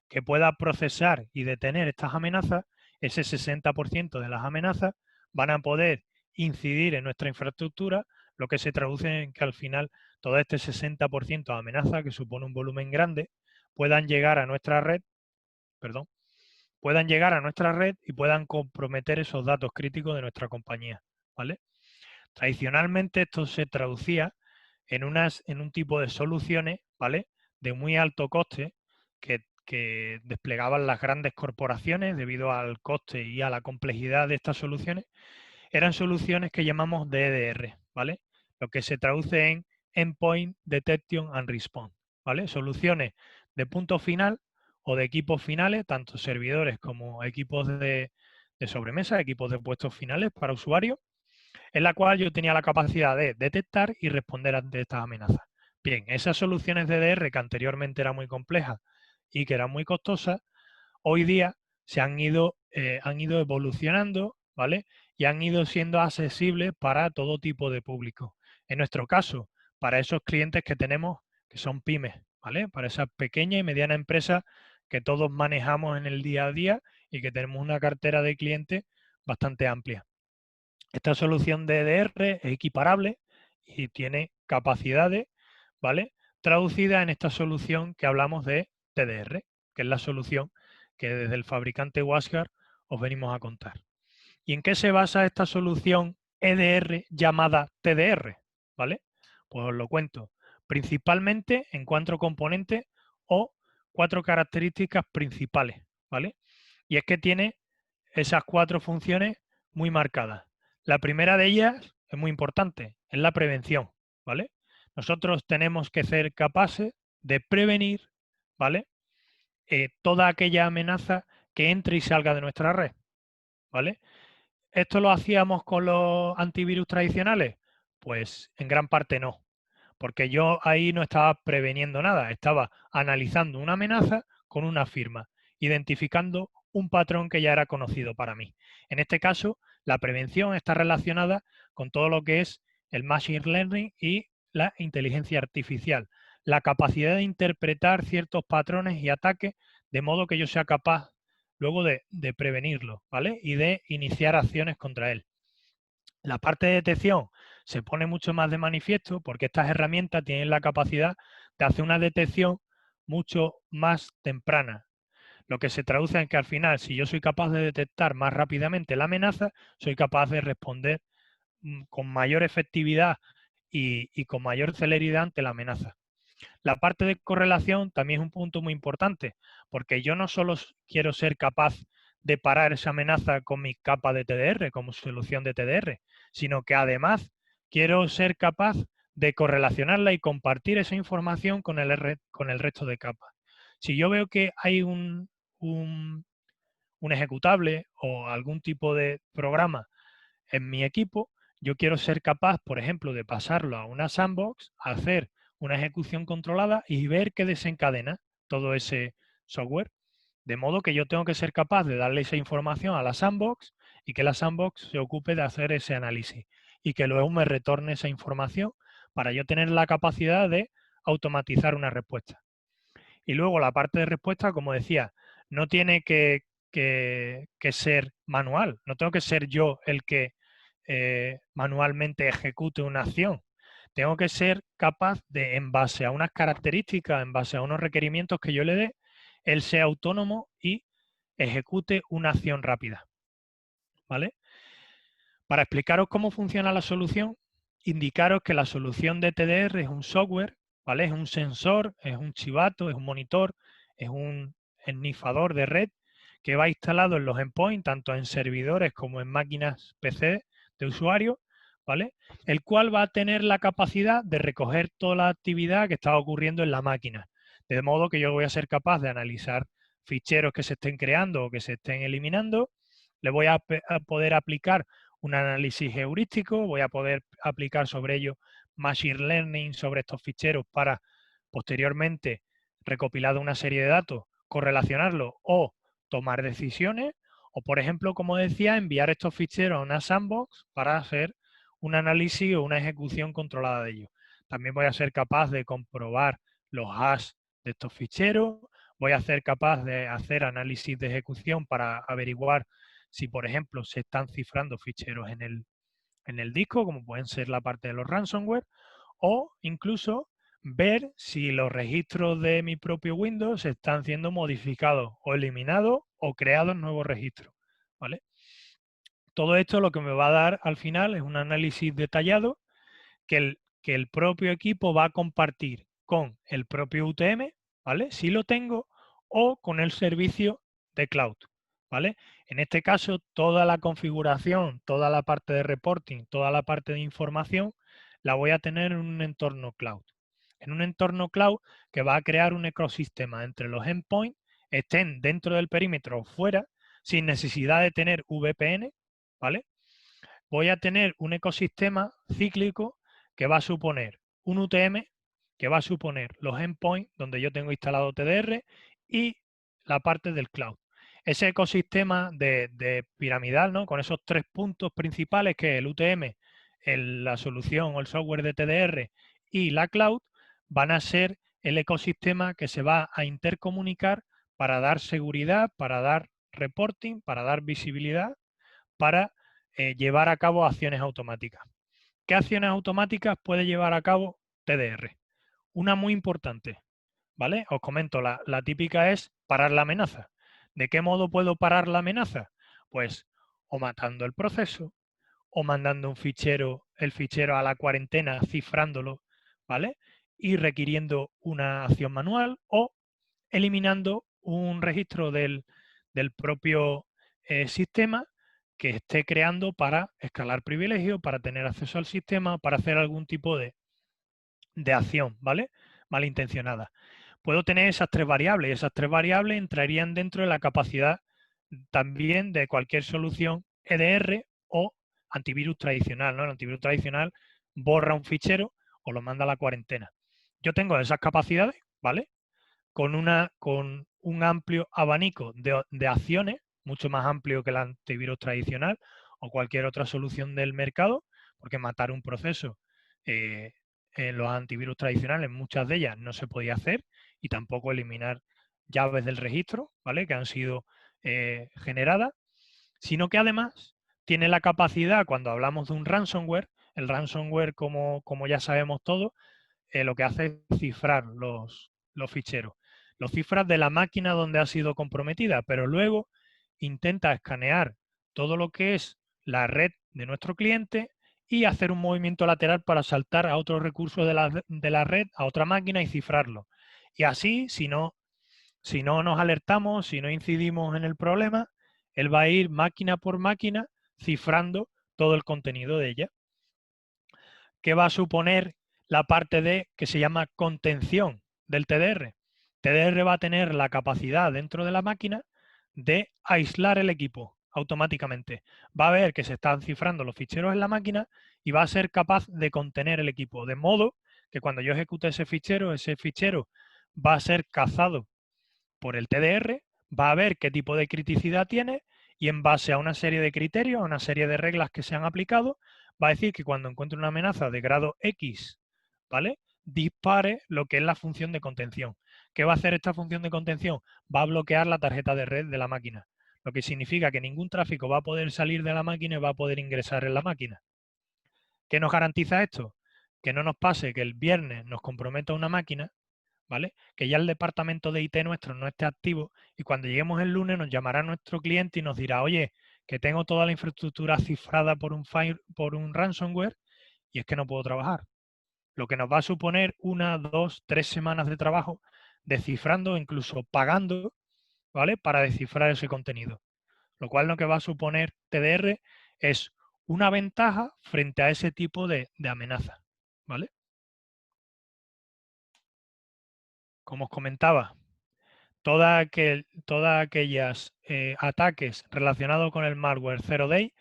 que pueda procesar y detener estas amenazas, ese 60% de las amenazas van a poder incidir en nuestra infraestructura, lo que se traduce en que al final todo este 60% de amenazas, que supone un volumen grande, puedan llegar a nuestra red, perdón, puedan llegar a nuestra red y puedan comprometer esos datos críticos de nuestra compañía, ¿vale? Tradicionalmente esto se traducía en un tipo de soluciones, ¿vale?, de muy alto coste que desplegaban las grandes corporaciones debido al coste y a la complejidad de estas soluciones. Eran soluciones que llamamos DDR, ¿vale? Lo que se traduce en Endpoint Detection and Response, ¿vale? Soluciones de punto final o de equipos finales, tanto servidores como equipos de sobremesa, equipos de puestos finales para usuarios, en la cual yo tenía la capacidad de detectar y responder ante estas amenazas. Bien, esas soluciones DDR que anteriormente eran muy complejas y que eran muy costosas, hoy día se han ido evolucionando, ¿vale? Y han ido siendo accesibles para todo tipo de público. En nuestro caso, para esos clientes que tenemos que son pymes, ¿vale? Para esas pequeñas y medianas empresas que todos manejamos en el día a día y que tenemos una cartera de clientes bastante amplia. Esta solución de DDR es equiparable y tiene capacidades, ¿vale?, traducidas en esta solución que hablamos de TDR, que es la solución que desde el fabricante WashGuard os venimos a contar. ¿Y en qué se basa esta solución EDR llamada TDR? ¿Vale? Pues os lo cuento. Principalmente en 4 componentes o 4 características principales, ¿vale? Y es que tiene esas 4 funciones muy marcadas. La primera de ellas es muy importante, es la prevención, ¿vale? Nosotros tenemos que ser capaces de prevenir, ¿vale?, toda aquella amenaza que entre y salga de nuestra red, ¿vale? ¿Esto lo hacíamos con los antivirus tradicionales? Pues en gran parte no, porque yo ahí no estaba preveniendo nada, estaba analizando una amenaza con una firma, identificando un patrón que ya era conocido para mí. En este caso, la prevención está relacionada con todo lo que es el machine learning y la inteligencia artificial, la capacidad de interpretar ciertos patrones y ataques de modo que yo sea capaz luego de prevenirlo, ¿vale?, y de iniciar acciones contra él. La parte de detección se pone mucho más de manifiesto porque estas herramientas tienen la capacidad de hacer una detección mucho más temprana, lo que se traduce en que al final, si yo soy capaz de detectar más rápidamente la amenaza, soy capaz de responder con mayor efectividad y con mayor celeridad ante la amenaza. La parte de correlación también es un punto muy importante, porque yo no solo quiero ser capaz de parar esa amenaza con mi capa de TDR, como solución de TDR, sino que además quiero ser capaz de correlacionarla y compartir esa información con el resto de capas. Si yo veo que hay un ejecutable o algún tipo de programa en mi equipo, yo quiero ser capaz, por ejemplo, de pasarlo a una sandbox, hacer una ejecución controlada y ver qué desencadena todo ese software. De modo que yo tengo que ser capaz de darle esa información a la sandbox y que la sandbox se ocupe de hacer ese análisis y que luego me retorne esa información para yo tener la capacidad de automatizar una respuesta. Y luego la parte de respuesta, como decía, no tiene que ser manual, no tengo que ser yo el que manualmente ejecute una acción. Tengo que ser capaz de, en base a unas características, en base a unos requerimientos que yo le dé, él sea autónomo y ejecute una acción rápida. ¿Vale? Para explicaros cómo funciona la solución, indicaros que la solución de TDR es un software, ¿vale? Es un sensor, es un chivato, es un monitor, es un ennifador de red que va instalado en los endpoints, tanto en servidores como en máquinas PC de usuario, ¿vale? El cual va a tener la capacidad de recoger toda la actividad que está ocurriendo en la máquina. De modo que yo voy a ser capaz de analizar ficheros que se estén creando o que se estén eliminando. Le voy a poder aplicar un análisis heurístico, voy a poder aplicar sobre ello machine learning sobre estos ficheros para posteriormente, recopilado una serie de datos, correlacionarlos o tomar decisiones, o por ejemplo, como decía, enviar estos ficheros a una sandbox para hacer un análisis o una ejecución controlada de ellos. También voy a ser capaz de comprobar los hash de estos ficheros, voy a ser capaz de hacer análisis de ejecución para averiguar si, por ejemplo, se están cifrando ficheros en el disco, como pueden ser la parte de los ransomware, o incluso ver si los registros de mi propio Windows están siendo modificados o eliminados o creados nuevos registros. ¿Vale? Todo esto lo que me va a dar al final es un análisis detallado que el propio equipo va a compartir con el propio UTM, ¿vale? Si lo tengo, o con el servicio de cloud, ¿vale? En este caso, toda la configuración, toda la parte de reporting, toda la parte de información, la voy a tener en un entorno cloud. En un entorno cloud que va a crear un ecosistema entre los endpoints, estén dentro del perímetro o fuera, sin necesidad de tener VPN, ¿vale? Voy a tener un ecosistema cíclico que va a suponer un UTM, que va a suponer los endpoints donde yo tengo instalado TDR y la parte del cloud. Ese ecosistema de piramidal, ¿no? Con esos tres puntos principales que es el UTM, la solución o el software de TDR y la cloud, van a ser el ecosistema que se va a intercomunicar para dar seguridad, para dar reporting, para dar visibilidad, para llevar a cabo acciones automáticas. ¿Qué acciones automáticas puede llevar a cabo TDR? Una muy importante, ¿vale? Os comento, la típica es parar la amenaza. ¿De qué modo puedo parar la amenaza? Pues o matando el proceso, o mandando un fichero, el fichero a la cuarentena, cifrándolo, ¿vale? Y requiriendo una acción manual, o eliminando un registro del propio sistema que esté creando para escalar privilegios, para tener acceso al sistema, para hacer algún tipo de acción, ¿vale? Malintencionada. Puedo tener esas tres variables y esas tres variables entrarían dentro de la capacidad también de cualquier solución EDR o antivirus tradicional, ¿no? El antivirus tradicional borra un fichero o lo manda a la cuarentena. Yo tengo esas capacidades, ¿vale? Con un amplio abanico de acciones, mucho más amplio que el antivirus tradicional o cualquier otra solución del mercado, porque matar un proceso en los antivirus tradicionales, muchas de ellas no se podía hacer, y tampoco eliminar llaves del registro, ¿vale? Que han sido generadas, sino que además tiene la capacidad, cuando hablamos de un ransomware, el ransomware, como ya sabemos todos, lo que hace es cifrar los ficheros. Los cifras de la máquina donde ha sido comprometida, pero luego intenta escanear todo lo que es la red de nuestro cliente y hacer un movimiento lateral para saltar a otros recursos de la red, a otra máquina y cifrarlo. Y así, si no nos alertamos, si no incidimos en el problema, él va a ir máquina por máquina cifrando todo el contenido de ella. ¿Qué va a suponer la parte de que se llama contención del TDR. TDR va a tener la capacidad dentro de la máquina de aislar el equipo automáticamente. Va a ver que se están cifrando los ficheros en la máquina y va a ser capaz de contener el equipo, de modo que cuando yo ejecute ese fichero va a ser cazado por el TDR, va a ver qué tipo de criticidad tiene y en base a una serie de criterios, a una serie de reglas que se han aplicado, va a decir que cuando encuentre una amenaza de grado X, ¿vale? Dispare lo que es la función de contención. ¿Qué va a hacer esta función de contención? Va a bloquear la tarjeta de red de la máquina, lo que significa que ningún tráfico va a poder salir de la máquina y va a poder ingresar en la máquina. ¿Qué nos garantiza esto? Que no nos pase que el viernes nos comprometa una máquina, ¿vale? Que ya el departamento de IT nuestro no esté activo y cuando lleguemos el lunes nos llamará nuestro cliente y nos dirá, oye, que tengo toda la infraestructura cifrada por un ransomware y es que no puedo trabajar. Lo que nos va a suponer 1, 2, 3 semanas de trabajo descifrando, incluso pagando, ¿vale? Para descifrar ese contenido. Lo cual lo que va a suponer TDR es una ventaja frente a ese tipo de amenaza, ¿vale? Como os comentaba, todas aquellas ataques relacionados con el malware Zero Day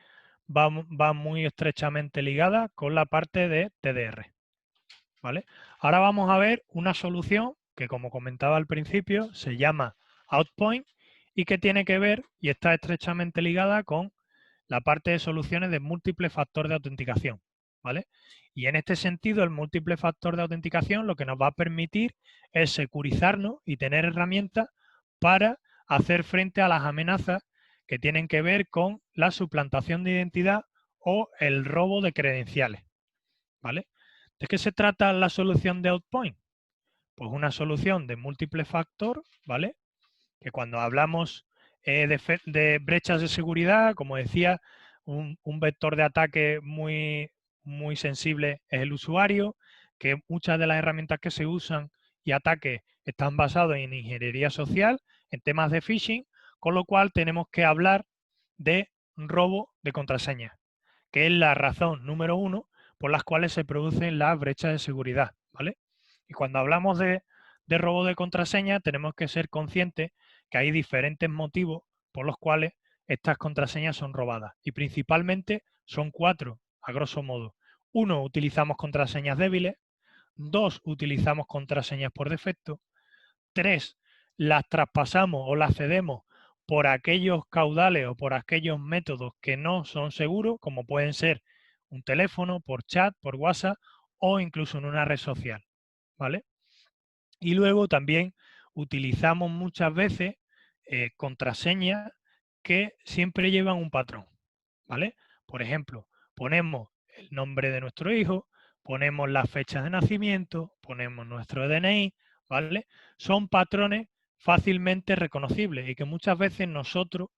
van muy estrechamente ligadas con la parte de TDR, ¿vale? Ahora vamos a ver una solución que, como comentaba al principio, se llama Outpoint y que tiene que ver y está estrechamente ligada con la parte de soluciones de múltiple factor de autenticación, ¿vale? Y en este sentido, el múltiple factor de autenticación lo que nos va a permitir es securizarnos y tener herramientas para hacer frente a las amenazas que tienen que ver con la suplantación de identidad o el robo de credenciales, ¿vale? ¿De qué se trata la solución de Outpoint? Pues una solución de múltiple factor, ¿vale? Que cuando hablamos de brechas de seguridad, como decía, un vector de ataque muy sensible es el usuario, que muchas de las herramientas que se usan y ataques están basados en ingeniería social, en temas de phishing, con lo cual tenemos que hablar de robo de contraseñas, que es la razón número uno por las cuales se producen las brechas de seguridad, ¿vale? Y cuando hablamos de robo de contraseña, tenemos que ser conscientes que hay diferentes motivos por los cuales estas contraseñas son robadas. Y principalmente son 4, a grosso modo. 1, utilizamos contraseñas débiles. 2, utilizamos contraseñas por defecto. 3, las traspasamos o las cedemos por aquellos caudales o por aquellos métodos que no son seguros, como pueden ser un teléfono, por chat, por WhatsApp o incluso en una red social, ¿vale? Y luego también utilizamos muchas veces contraseñas que siempre llevan un patrón, ¿vale? Por ejemplo, ponemos el nombre de nuestro hijo, ponemos las fechas de nacimiento, ponemos nuestro DNI, ¿vale? Son patrones fácilmente reconocibles y que muchas veces nosotros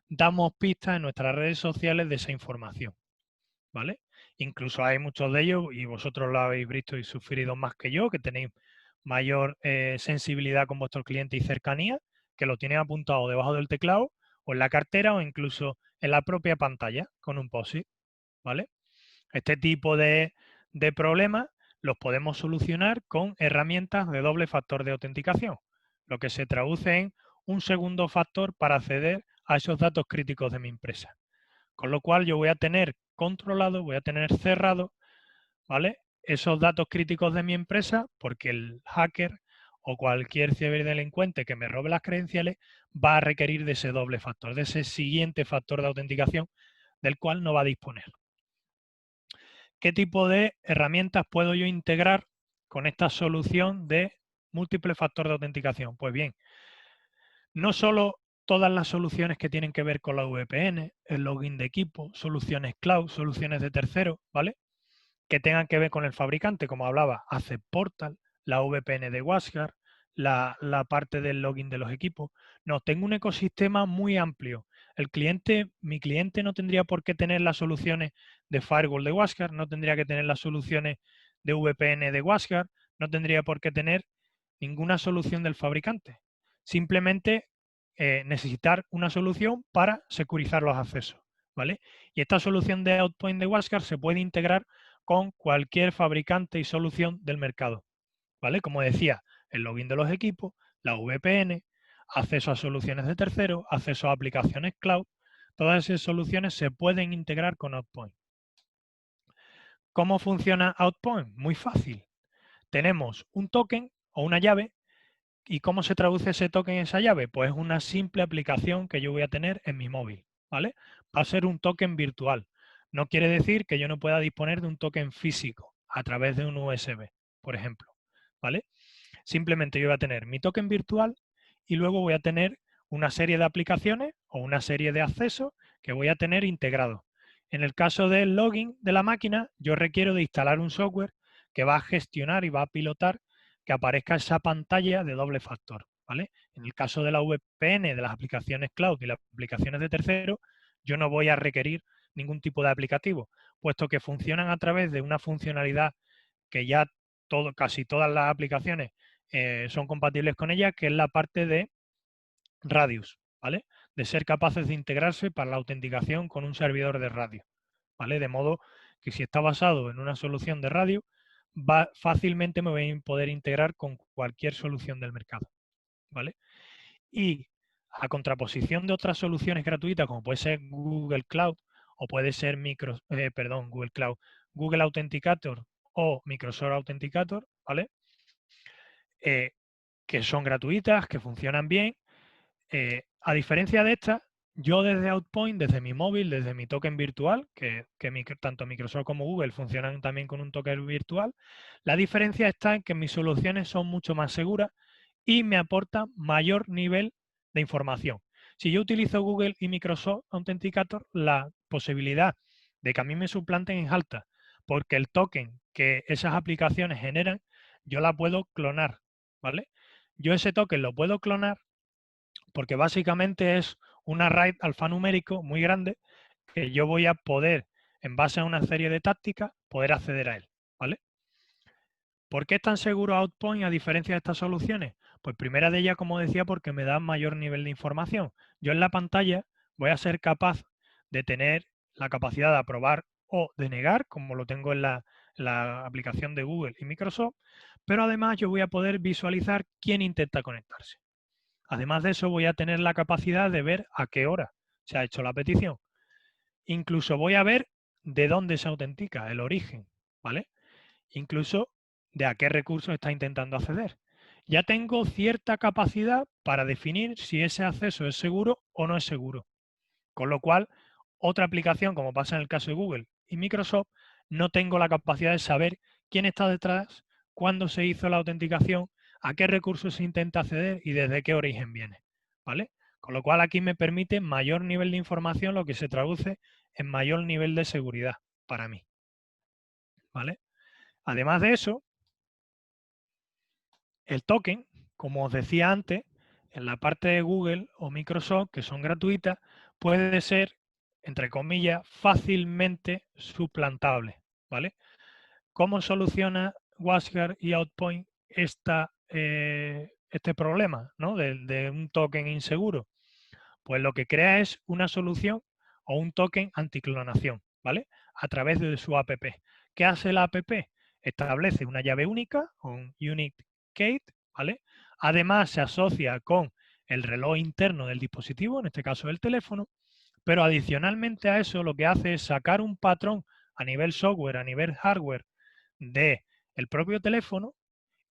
damos pistas en nuestras redes sociales de esa información, ¿vale? Incluso hay muchos de ellos, y vosotros lo habéis visto y sufrido más que yo, que tenéis mayor sensibilidad con vuestros clientes y cercanía, que lo tienen apuntado debajo del teclado o en la cartera o incluso en la propia pantalla con un POSIT, ¿vale? Este tipo de problemas los podemos solucionar con herramientas de doble factor de autenticación, lo que se traduce en un segundo factor para acceder a esos datos críticos de mi empresa. Con lo cual yo voy a tener controlado, voy a tener cerrado, ¿vale? Esos datos críticos de mi empresa, porque el hacker o cualquier ciberdelincuente que me robe las credenciales va a requerir de ese doble factor, de ese siguiente factor de autenticación del cual no va a disponer. ¿Qué tipo de herramientas puedo yo integrar con esta solución de múltiple factor de autenticación? Pues bien, no solo todas las soluciones que tienen que ver con la VPN, el login de equipo, soluciones cloud, soluciones de terceros, ¿vale? Que tengan que ver con el fabricante, como hablaba, Accept Portal, la VPN de WatchGuard, la parte del login de los equipos. No, tengo un ecosistema muy amplio. Mi cliente no tendría por qué tener las soluciones de firewall de WatchGuard, no tendría que tener las soluciones de VPN de WatchGuard, no tendría por qué tener ninguna solución del fabricante. Simplemente necesitar una solución para securizar los accesos, ¿vale? Y esta solución de Outpoint de WatchGuard se puede integrar con cualquier fabricante y solución del mercado, ¿vale? Como decía, el login de los equipos, la VPN, acceso a soluciones de terceros, acceso a aplicaciones cloud, todas esas soluciones se pueden integrar con Outpoint. ¿Cómo funciona Outpoint? Muy fácil. Tenemos un token o una llave. ¿Y cómo se traduce ese token en esa llave? Pues es una simple aplicación que yo voy a tener en mi móvil, ¿vale? Va a ser un token virtual. No quiere decir que yo no pueda disponer de un token físico a través de un USB, por ejemplo, ¿vale? Simplemente yo voy a tener mi token virtual y luego voy a tener una serie de aplicaciones o una serie de accesos que voy a tener integrados. En el caso del login de la máquina, yo requiero de instalar un software que va a gestionar y va a pilotar que aparezca esa pantalla de doble factor, ¿vale? En el caso de la VPN, de las aplicaciones cloud y las aplicaciones de terceros, yo no voy a requerir ningún tipo de aplicativo, puesto que funcionan a través de una funcionalidad que ya casi todas las aplicaciones son compatibles con ella, que es la parte de Radius, ¿vale? De ser capaces de integrarse para la autenticación con un servidor de radio, ¿vale? De modo que si está basado en una solución de radio, fácilmente me voy a poder integrar con cualquier solución del mercado, ¿vale? Y a contraposición de otras soluciones gratuitas, como puede ser Google Cloud o puede ser Google Cloud, Google Authenticator o Microsoft Authenticator, ¿vale? Eh, que son gratuitas, que funcionan bien. A diferencia de estas, yo desde Outpoint, desde mi móvil, desde mi token virtual, tanto Microsoft como Google funcionan también con un token virtual, la diferencia está en que mis soluciones son mucho más seguras y me aportan mayor nivel de información. Si yo utilizo Google y Microsoft Authenticator, la posibilidad de que a mí me suplanten es alta, porque el token que esas aplicaciones generan, yo la puedo clonar, ¿vale? Yo ese token lo puedo clonar porque básicamente es un array alfanumérico muy grande que yo voy a poder, en base a una serie de tácticas, poder acceder a él, ¿vale? ¿Por qué es tan seguro Outpoint a diferencia de estas soluciones? Pues primera de ellas, como decía, porque me da mayor nivel de información. Yo en la pantalla voy a ser capaz de tener la capacidad de aprobar o de negar, como lo tengo en la aplicación de Google y Microsoft, pero además yo voy a poder visualizar quién intenta conectarse. Además de eso, voy a tener la capacidad de ver a qué hora se ha hecho la petición. Incluso voy a ver de dónde se autentica, el origen, ¿vale? Incluso de a qué recurso está intentando acceder. Ya tengo cierta capacidad para definir si ese acceso es seguro o no es seguro. Con lo cual, otra aplicación, como pasa en el caso de Google y Microsoft, no tengo la capacidad de saber quién está detrás, cuándo se hizo la autenticación, a qué recursos se intenta acceder y desde qué origen viene, ¿vale? Con lo cual aquí me permite mayor nivel de información, lo que se traduce en mayor nivel de seguridad para mí, ¿vale? Además de eso, el token, como os decía antes, en la parte de Google o Microsoft, que son gratuitas, puede ser, entre comillas, fácilmente suplantable, ¿vale? ¿Cómo soluciona WashGuard y Outpoint este problema, ¿no? de un token inseguro? Pues lo que crea es una solución o un token anticlonación, ¿vale? A través de su app. ¿Qué hace la app? Establece una llave única, un unique key, ¿vale? Además se asocia con el reloj interno del dispositivo, en este caso el teléfono, pero adicionalmente a eso lo que hace es sacar un patrón a nivel software, a nivel hardware de el propio teléfono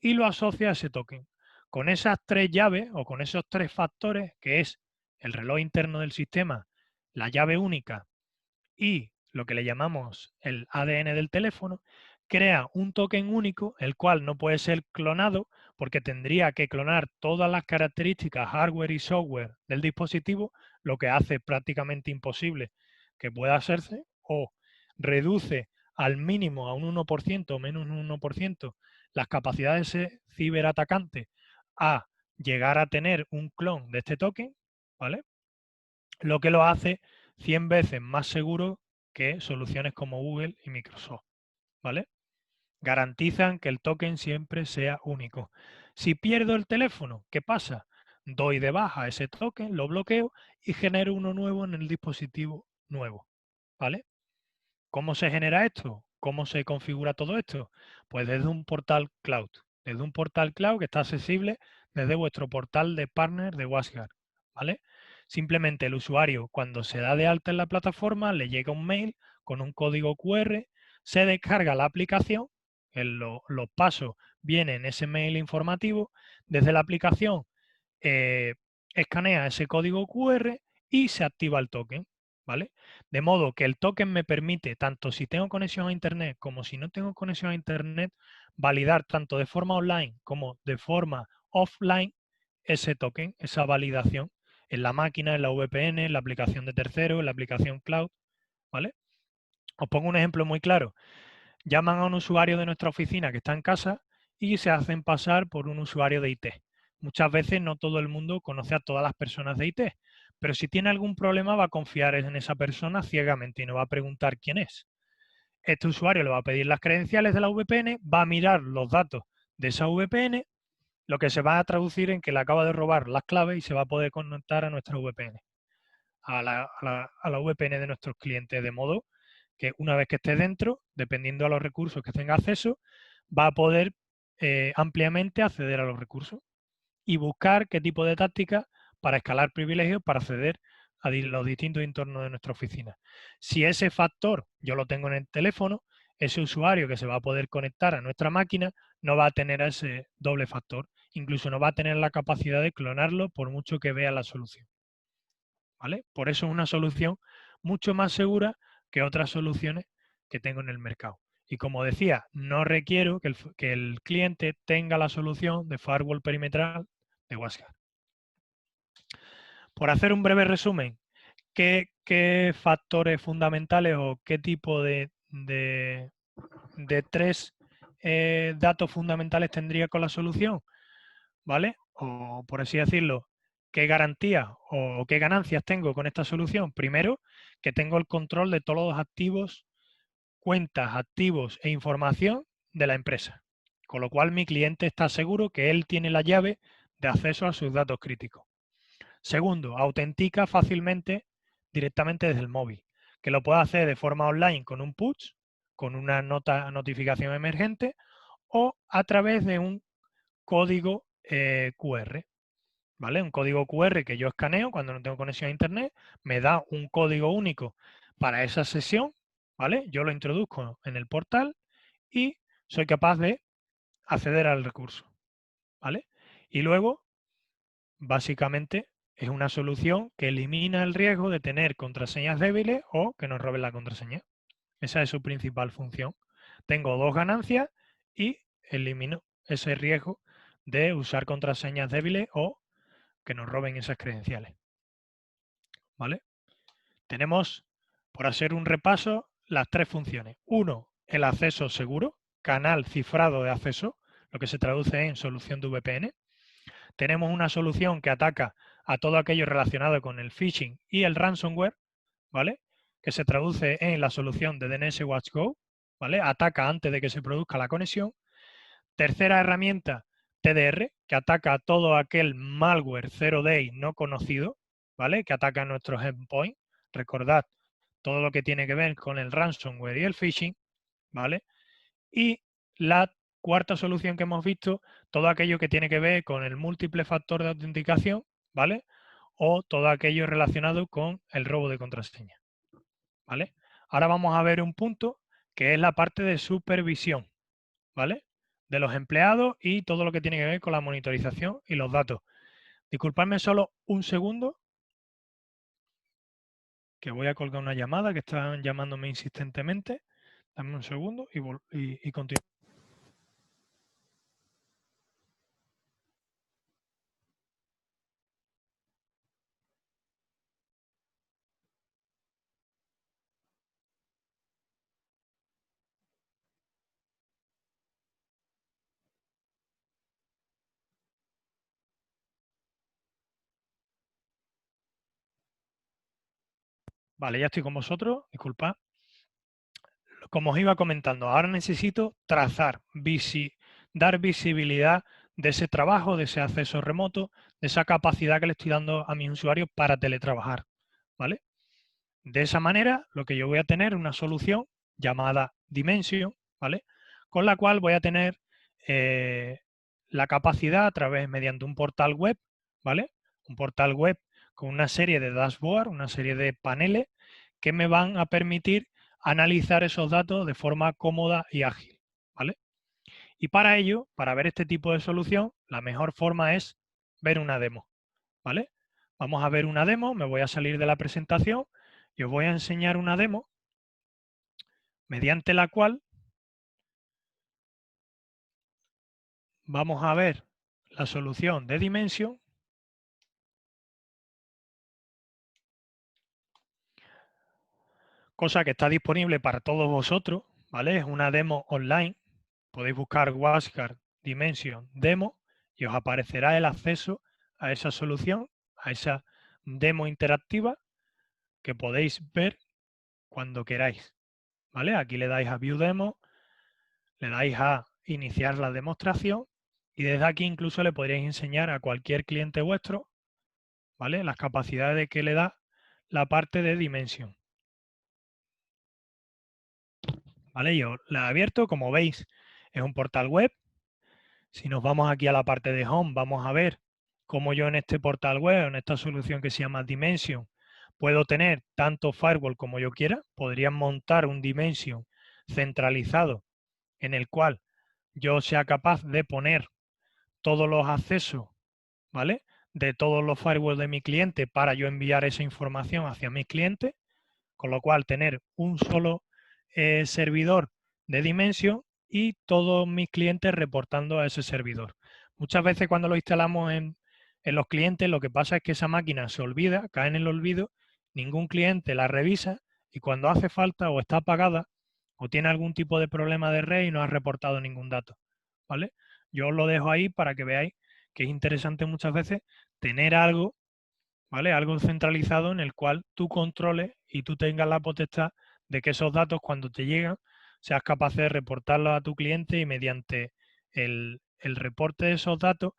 y lo asocia a ese token. Con esas tres llaves o con esos tres factores, que es el reloj interno del sistema, la llave única y lo que le llamamos el ADN del teléfono, crea un token único, el cual no puede ser clonado porque tendría que clonar todas las características hardware y software del dispositivo, lo que hace prácticamente imposible que pueda hacerse, o reduce al mínimo a un 1% o menos un 1% las capacidades de ese ciberatacante a llegar a tener un clon de este token, ¿vale? Lo que lo hace 100 veces más seguro que soluciones como Google y Microsoft, ¿vale? Garantizan que el token siempre sea único. Si pierdo el teléfono, ¿qué pasa? Doy de baja ese token, lo bloqueo y genero uno nuevo en el dispositivo nuevo, ¿vale? ¿Cómo se genera esto? ¿cómo se configura todo esto? Pues desde un portal cloud. Desde un portal cloud que está accesible desde vuestro portal de partner de WatchGuard, ¿vale? Simplemente el usuario, cuando se da de alta en la plataforma, le llega un mail con un código QR, se descarga la aplicación, los pasos vienen en ese mail informativo, desde la aplicación eh, escanea ese código QR y se activa el token, ¿vale? De modo que el token me permite, tanto si tengo conexión a Internet como si no tengo conexión a Internet, validar tanto de forma online como de forma offline ese token, esa validación en la máquina, en la VPN, en la aplicación de tercero, en la aplicación cloud, ¿vale? Os pongo un ejemplo muy claro. Llaman a un usuario de nuestra oficina que está en casa y se hacen pasar por un usuario de IT. Muchas veces no todo el mundo conoce a todas las personas de IT, pero si tiene algún problema va a confiar en esa persona ciegamente y no va a preguntar quién es. Este usuario le va a pedir las credenciales de la VPN, va a mirar los datos de esa VPN, lo que se va a traducir en que le acaba de robar las claves y se va a poder conectar a nuestra VPN, a la VPN de nuestros clientes, de modo que una vez que esté dentro, dependiendo de los recursos que tenga acceso, va a poder ampliamente acceder a los recursos y buscar qué tipo de tácticas para escalar privilegios para acceder a los distintos entornos de nuestra oficina. Si ese factor yo lo tengo en el teléfono, ese usuario que se va a poder conectar a nuestra máquina no va a tener ese doble factor, incluso no va a tener la capacidad de clonarlo por mucho que vea la solución, ¿vale? Por eso es una solución mucho más segura que otras soluciones que tengo en el mercado. Y como decía, no requiero que el cliente tenga la solución de firewall perimetral de WatchGuard. Por hacer un breve resumen, ¿qué factores fundamentales o qué tipo de tres datos fundamentales tendría con la solución? ¿Vale? O por así decirlo, ¿qué garantías o qué ganancias tengo con esta solución? Primero, que tengo el control de todos los activos, cuentas, activos e información de la empresa. Con lo cual mi cliente está seguro que él tiene la llave de acceso a sus datos críticos. Segundo, autentica fácilmente directamente desde el móvil, que lo puede hacer de forma online con un push, con una notificación emergente o a través de un código QR, ¿vale? Un código QR que yo escaneo cuando no tengo conexión a internet, me da un código único para esa sesión, ¿vale? Yo lo introduzco en el portal y soy capaz de acceder al recurso, ¿vale? Y luego, básicamente, es una solución que elimina el riesgo de tener contraseñas débiles o que nos roben la contraseña. Esa es su principal función. Tengo dos ganancias y elimino ese riesgo de usar contraseñas débiles o que nos roben esas credenciales, ¿vale? Tenemos, por hacer un repaso, las tres funciones. Uno, el acceso seguro, canal cifrado de acceso, lo que se traduce en solución de VPN. Tenemos una solución que ataca a todo aquello relacionado con el phishing y el ransomware, ¿vale? Que se traduce en la solución de DNS Watch Go, ¿vale? Ataca antes de que se produzca la conexión. Tercera herramienta, TDR, que ataca a todo aquel malware zero day no conocido, ¿vale? Que ataca nuestros endpoints. Recordad todo lo que tiene que ver con el ransomware y el phishing, ¿vale? Y la cuarta solución que hemos visto, todo aquello que tiene que ver con el múltiple factor de autenticación, ¿vale? O todo aquello relacionado con el robo de contraseña, ¿vale? Ahora vamos a ver un punto que es la parte de supervisión, ¿vale? De los empleados y todo lo que tiene que ver con la monitorización y los datos. Disculpadme solo un segundo, que voy a colgar una llamada que están llamándome insistentemente. Dame un segundo y continúo. Vale, ya estoy con vosotros, disculpad. Como os iba comentando, ahora necesito trazar, dar visibilidad de ese trabajo, de ese acceso remoto, de esa capacidad que le estoy dando a mis usuarios para teletrabajar, ¿vale? De esa manera, lo que yo voy a tener es una solución llamada Dimension, ¿vale? Con la cual voy a tener la capacidad a través, mediante un portal web, ¿vale? Un portal web con una serie de dashboards, una serie de paneles que me van a permitir analizar esos datos de forma cómoda y ágil, ¿vale? Y para ello, para ver este tipo de solución, la mejor forma es ver una demo, ¿vale? Vamos a ver una demo, me voy a salir de la presentación y os voy a enseñar una demo mediante la cual vamos a ver la solución de Dimension, cosa que está disponible para todos vosotros, ¿vale? Es una demo online, podéis buscar Washguard Dimension Demo y os aparecerá el acceso a esa solución, a esa demo interactiva que podéis ver cuando queráis, ¿vale? Aquí le dais a View Demo, le dais a iniciar la demostración y desde aquí incluso le podríais enseñar a cualquier cliente vuestro, ¿vale? Las capacidades que le da la parte de Dimension, ¿vale? Yo la he abierto, como veis, es un portal web. Si nos vamos aquí a la parte de Home, vamos a ver cómo yo en este portal web, en esta solución que se llama Dimension, puedo tener tanto firewall como yo quiera. Podría montar un Dimension centralizado en el cual yo sea capaz de poner todos los accesos, ¿vale? De todos los firewalls de mi cliente para yo enviar esa información hacia mis clientes, con lo cual tener un solo servidor de Dimension y todos mis clientes reportando a ese servidor. Muchas veces cuando lo instalamos en los clientes, lo que pasa es que esa máquina se olvida, cae en el olvido, ningún cliente la revisa y cuando hace falta o está apagada o tiene algún tipo de problema de red y no ha reportado ningún dato, ¿vale? Yo os lo dejo ahí para que veáis que es interesante muchas veces tener algo, ¿vale? Algo centralizado en el cual tú controles y tú tengas la potestad de que esos datos cuando te llegan seas capaz de reportarlos a tu cliente y mediante el reporte de esos datos,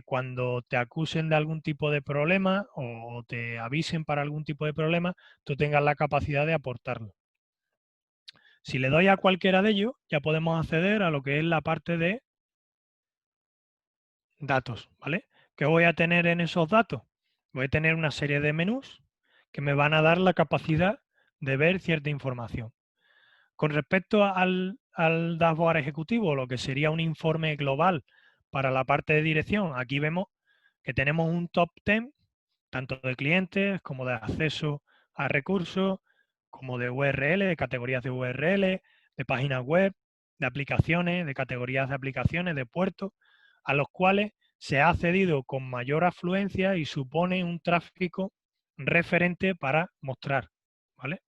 cuando te acusen de algún tipo de problema o te avisen para algún tipo de problema, tú tengas la capacidad de aportarlo. Si le doy a cualquiera de ellos, ya podemos acceder a lo que es la parte de datos, ¿vale? ¿Qué voy a tener en esos datos? Voy a tener una serie de menús que me van a dar la capacidad de ver cierta información. Con respecto al dashboard ejecutivo, lo que sería un informe global para la parte de dirección, aquí vemos que tenemos un top 10, tanto de clientes como de acceso a recursos, como de URL, de categorías de URL, de páginas web, de aplicaciones, de categorías de aplicaciones, de puertos, a los cuales se ha accedido con mayor afluencia y supone un tráfico referente para mostrar, ¿vale?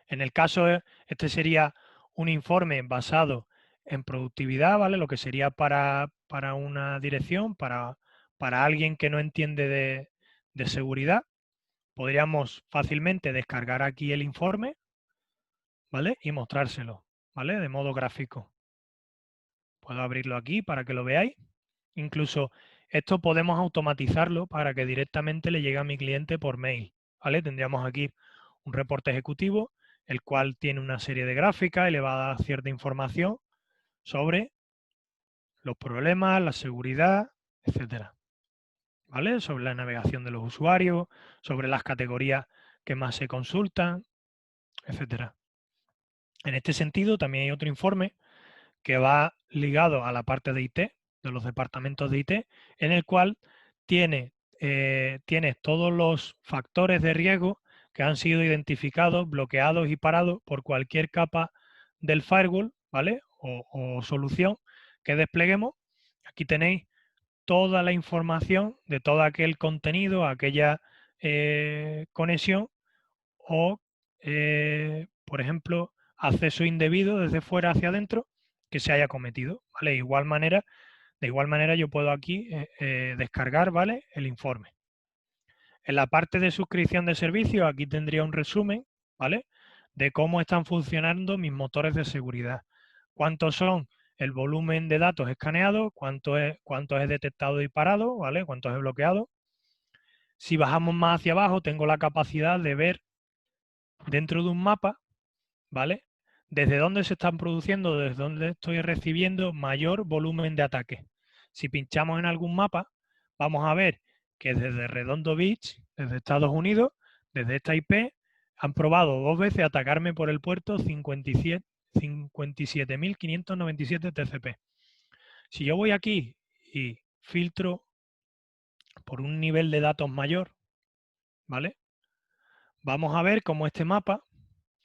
En el caso, este sería un informe basado en productividad, ¿vale? Lo que sería para una dirección, para alguien que no entiende de seguridad. Podríamos fácilmente descargar aquí el informe, ¿vale? Y mostrárselo, ¿vale? De modo gráfico. Puedo abrirlo aquí para que lo veáis. Incluso esto podemos automatizarlo para que directamente le llegue a mi cliente por mail, ¿vale? Tendríamos aquí un reporte ejecutivo, el cual tiene una serie de gráficas y le va a dar cierta información sobre los problemas, la seguridad, etcétera, ¿vale? Sobre la navegación de los usuarios, sobre las categorías que más se consultan, etcétera. En este sentido, también hay otro informe que va ligado a la parte de IT, de los departamentos de IT, en el cual tienes todos los factores de riesgo que han sido identificados, bloqueados y parados por cualquier capa del firewall, ¿vale? O solución que despleguemos. Aquí tenéis toda la información de todo aquel contenido, aquella conexión o, por ejemplo, acceso indebido desde fuera hacia adentro que se haya cometido, ¿vale? De igual manera yo puedo aquí descargar, ¿vale? El informe. En la parte de suscripción de servicios, aquí tendría un resumen, ¿vale? De cómo están funcionando mis motores de seguridad. Cuántos son el volumen de datos escaneados, cuántos he detectado y parado, ¿vale? Cuántos he bloqueado. Si bajamos más hacia abajo, tengo la capacidad de ver dentro de un mapa, ¿vale? ¿Desde dónde se están produciendo? ¿Desde dónde estoy recibiendo mayor volumen de ataque? Si pinchamos en algún mapa, vamos a ver que desde Redondo Beach, desde Estados Unidos, desde esta IP, han probado 2 veces atacarme por el puerto 57.597 TCP. Si yo voy aquí y filtro por un nivel de datos mayor, ¿vale? Vamos a ver cómo este mapa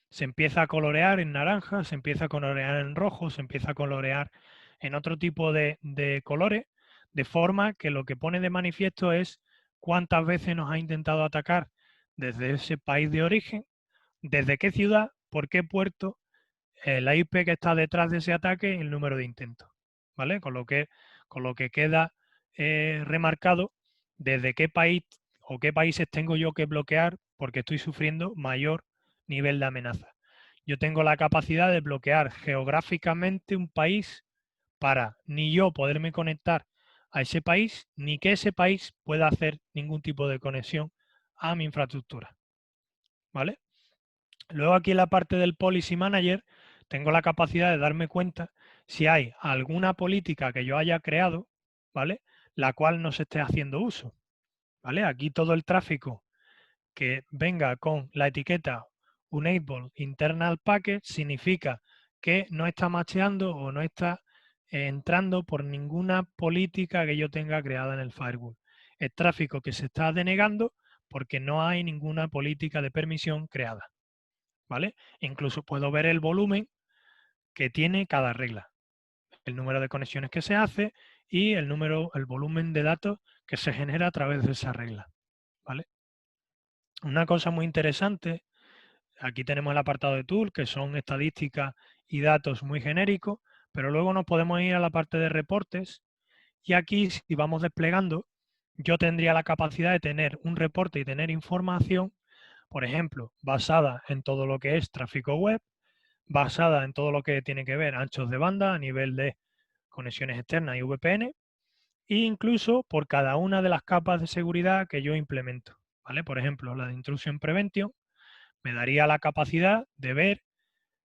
se empieza a colorear en naranja, se empieza a colorear en rojo, se empieza a colorear en otro tipo de colores, de forma que lo que pone de manifiesto es cuántas veces nos ha intentado atacar desde ese país de origen, desde qué ciudad, por qué puerto, la IP que está detrás de ese ataque y el número de intentos, ¿vale? Con lo que queda remarcado desde qué país o qué países tengo yo que bloquear porque estoy sufriendo mayor nivel de amenaza. Yo tengo la capacidad de bloquear geográficamente un país para ni yo poderme conectar a ese país, ni que ese país pueda hacer ningún tipo de conexión a mi infraestructura, ¿vale? Luego aquí en la parte del Policy Manager tengo la capacidad de darme cuenta si hay alguna política que yo haya creado, ¿vale? La cual no se esté haciendo uso, ¿vale? Aquí todo el tráfico que venga con la etiqueta Enable Internal Packet significa que no está macheando o no está entrando por ninguna política que yo tenga creada en el firewall. Es tráfico que se está denegando porque no hay ninguna política de permisión creada, ¿vale? Incluso puedo ver el volumen que tiene cada regla, el número de conexiones que se hace y el volumen de datos que se genera a través de esa regla, ¿vale? Una cosa muy interesante, aquí tenemos el apartado de tool, que son estadísticas y datos muy genéricos, pero luego nos podemos ir a la parte de reportes y aquí si vamos desplegando, yo tendría la capacidad de tener un reporte y tener información, por ejemplo, basada en todo lo que es tráfico web, basada en todo lo que tiene que ver anchos de banda a nivel de conexiones externas y VPN, e incluso por cada una de las capas de seguridad que yo implemento, ¿vale? Por ejemplo, la de Intrusion Prevention me daría la capacidad de ver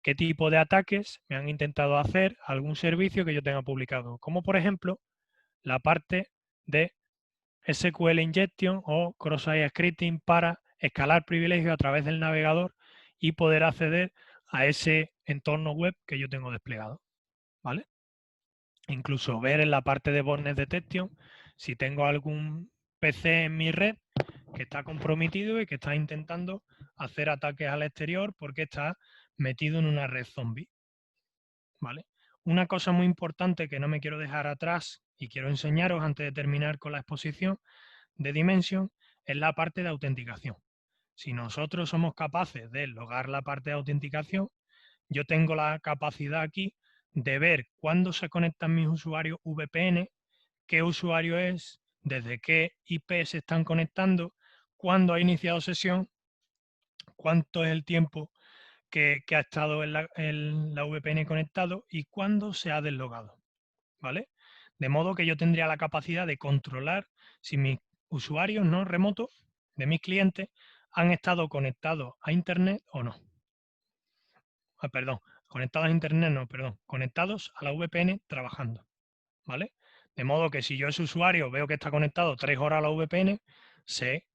qué tipo de ataques me han intentado hacer a algún servicio que yo tenga publicado, como por ejemplo la parte de SQL Injection o Cross-Site Scripting para escalar privilegios a través del navegador y poder acceder a ese entorno web que yo tengo desplegado, ¿vale? Incluso ver en la parte de Botnet Detection si tengo algún PC en mi red que está comprometido y que está intentando hacer ataques al exterior porque está metido en una red zombie, ¿vale? Una cosa muy importante que no me quiero dejar atrás y quiero enseñaros antes de terminar con la exposición de Dimension es la parte de autenticación. Si nosotros somos capaces de logar la parte de autenticación, yo tengo la capacidad aquí de ver cuándo se conectan mis usuarios VPN, qué usuario es, desde qué IP se están conectando, cuándo ha iniciado sesión, cuánto es el tiempo que ha estado en la VPN conectado y cuándo se ha deslogado, ¿vale? De modo que yo tendría la capacidad de controlar si mis usuarios no remotos de mis clientes han estado conectados a Internet o no. Perdón, conectados a Internet no, perdón, conectados a la VPN trabajando, ¿vale? De modo que si yo ese usuario veo que está conectado 3 horas a la VPN, sé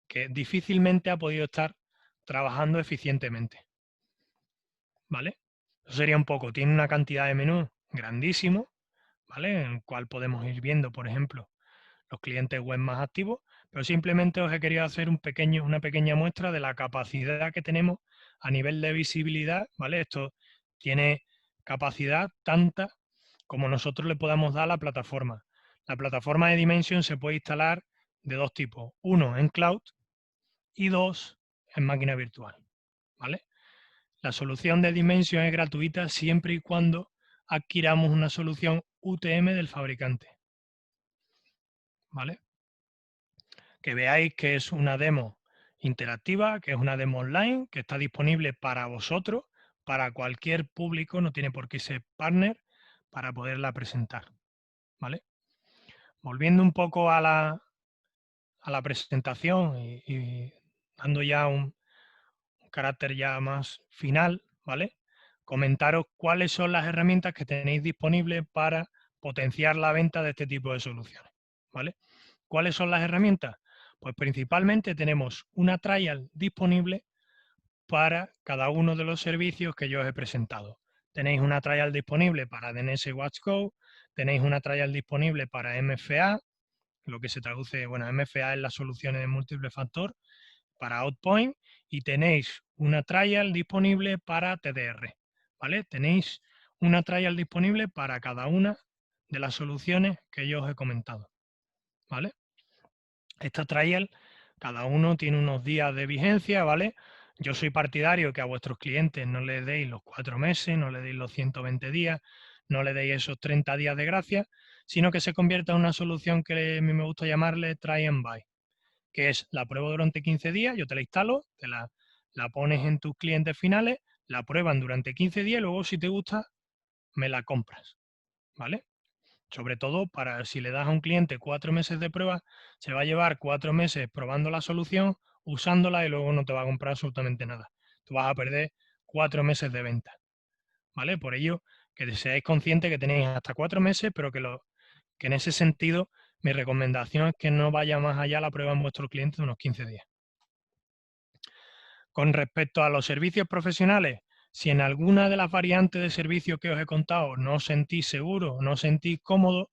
que difícilmente ha podido estar trabajando eficientemente, ¿vale? Eso sería un poco, tiene una cantidad de menús grandísimo, ¿vale? En el cual podemos ir viendo, por ejemplo, los clientes web más activos, pero simplemente os he querido hacer una pequeña muestra de la capacidad que tenemos a nivel de visibilidad, ¿vale? Esto tiene capacidad tanta como nosotros le podamos dar a la plataforma. La plataforma de Dimension se puede instalar de dos tipos, uno en cloud y dos en máquina virtual, ¿vale? La solución de Dimension es gratuita siempre y cuando adquiramos una solución UTM del fabricante, ¿vale? Que veáis que es una demo interactiva, que es una demo online, que está disponible para vosotros, para cualquier público, no tiene por qué ser partner, para poderla presentar, ¿vale? Volviendo un poco a la presentación y dando ya un carácter ya más final, ¿vale? Comentaros cuáles son las herramientas que tenéis disponibles para potenciar la venta de este tipo de soluciones, ¿vale? ¿Cuáles son las herramientas? Pues principalmente tenemos una trial disponible para cada uno de los servicios que yo os he presentado. Tenéis una trial disponible para DNS Watch Go, tenéis una trial disponible para MFA, lo que se traduce, bueno, MFA es las soluciones de múltiple factor, para Outpoint, y tenéis una trial disponible para TDR, ¿vale? Tenéis una trial disponible para cada una de las soluciones que yo os he comentado, ¿vale? Esta trial, cada uno tiene unos días de vigencia, ¿vale? Yo soy partidario que a vuestros clientes no les deis los 4 meses, no les deis los 120 días, no les deis esos 30 días de gracia, sino que se convierta en una solución que a mí me gusta llamarle try and buy, que es la prueba durante 15 días, yo te la instalo, la pones en tus clientes finales, la prueban durante 15 días y luego si te gusta, me la compras, ¿vale? Sobre todo para si le das a un cliente 4 meses de prueba, se va a llevar 4 meses probando la solución, usándola y luego no te va a comprar absolutamente nada. Tú vas a perder 4 meses de venta, ¿vale? Por ello, que seáis conscientes que tenéis hasta 4 meses, pero que en ese sentido mi recomendación es que no vaya más allá la prueba en vuestro cliente de unos 15 días. Con respecto a los servicios profesionales, si en alguna de las variantes de servicio que os he contado no os sentís seguro, no os sentís cómodo,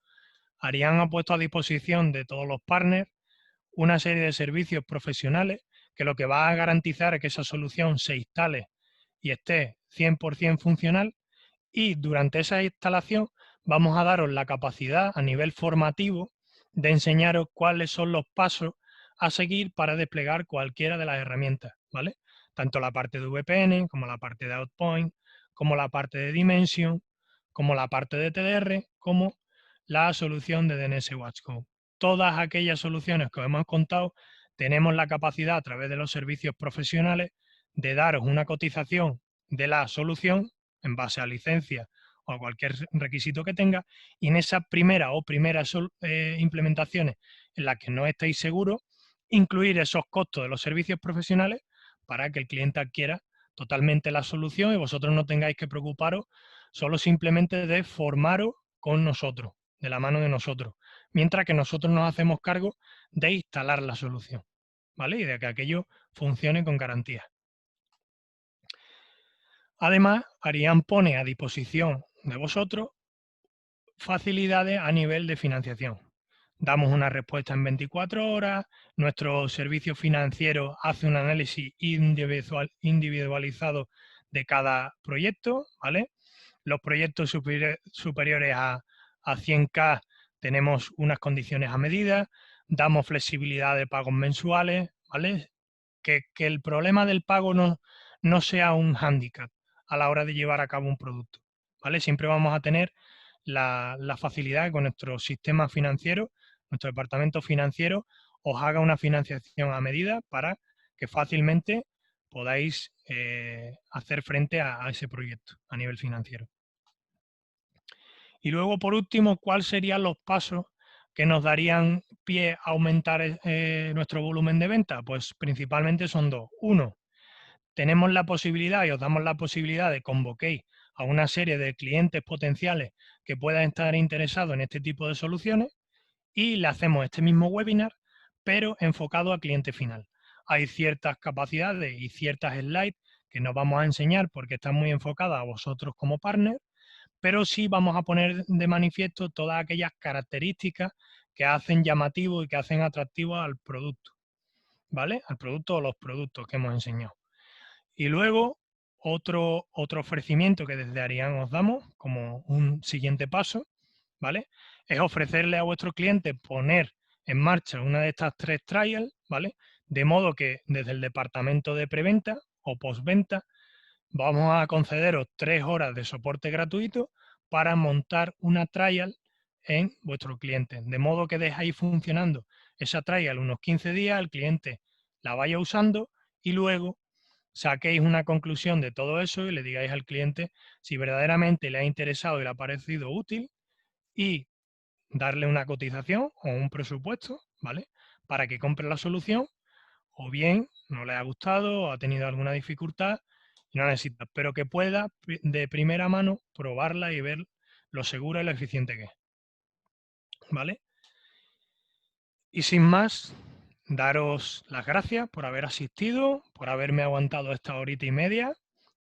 Ariane ha puesto a disposición de todos los partners una serie de servicios profesionales que lo que va a garantizar es que esa solución se instale y esté 100% funcional, y durante esa instalación vamos a daros la capacidad a nivel formativo de enseñaros cuáles son los pasos a seguir para desplegar cualquiera de las herramientas, ¿vale? Tanto la parte de VPN, como la parte de Outpoint, como la parte de Dimension, como la parte de TDR, como la solución de DNS Watchcode. Todas aquellas soluciones que os hemos contado, tenemos la capacidad a través de los servicios profesionales de daros una cotización de la solución en base a licencia o a cualquier requisito que tenga, y en esa primera o primeras implementaciones en las que no estéis seguros, incluir esos costos de los servicios profesionales para que el cliente adquiera totalmente la solución y vosotros no tengáis que preocuparos solo simplemente de formaros con nosotros, de la mano de nosotros, mientras que nosotros nos hacemos cargo de instalar la solución, ¿vale? Y de que aquello funcione con garantía. Además, Ariane pone a disposición de vosotros facilidades a nivel de financiación. Damos una respuesta en 24 horas, nuestro servicio financiero hace un análisis individualizado de cada proyecto, ¿vale? Los proyectos superiores a 100K tenemos unas condiciones a medida, damos flexibilidad de pagos mensuales, ¿vale? Que el problema del pago no sea un hándicap a la hora de llevar a cabo un producto, ¿vale? Siempre vamos a tener la facilidad con nuestro sistema financiero, nuestro departamento financiero, os haga una financiación a medida para que fácilmente podáis hacer frente a ese proyecto a nivel financiero. Y luego, por último, ¿cuáles serían los pasos que nos darían pie a aumentar nuestro volumen de venta? Pues principalmente son dos. Uno, tenemos la posibilidad y os damos la posibilidad de convoquéis a una serie de clientes potenciales que puedan estar interesados en este tipo de soluciones y le hacemos este mismo webinar, pero enfocado a cliente final. Hay ciertas capacidades y ciertas slides que nos vamos a enseñar porque están muy enfocadas a vosotros como partner, pero sí vamos a poner de manifiesto todas aquellas características que hacen llamativo y que hacen atractivo al producto, ¿vale? Al producto o los productos que hemos enseñado. Y luego, otro ofrecimiento que desde Ariane os damos como un siguiente paso, ¿vale? Es ofrecerle a vuestros clientes poner en marcha una de estas 3 trials, ¿vale? De modo que desde el departamento de preventa o postventa vamos a concederos 3 horas de soporte gratuito para montar una trial en vuestro cliente. De modo que dejáis funcionando esa trial unos 15 días, el cliente la vaya usando y luego saquéis una conclusión de todo eso y le digáis al cliente si verdaderamente le ha interesado y le ha parecido útil, y darle una cotización o un presupuesto, ¿vale? Para que compre la solución, o bien no le ha gustado o ha tenido alguna dificultad y no necesitas, pero que puedas de primera mano probarla y ver lo segura y lo eficiente que es, ¿vale? Y sin más, daros las gracias por haber asistido, por haberme aguantado esta horita y media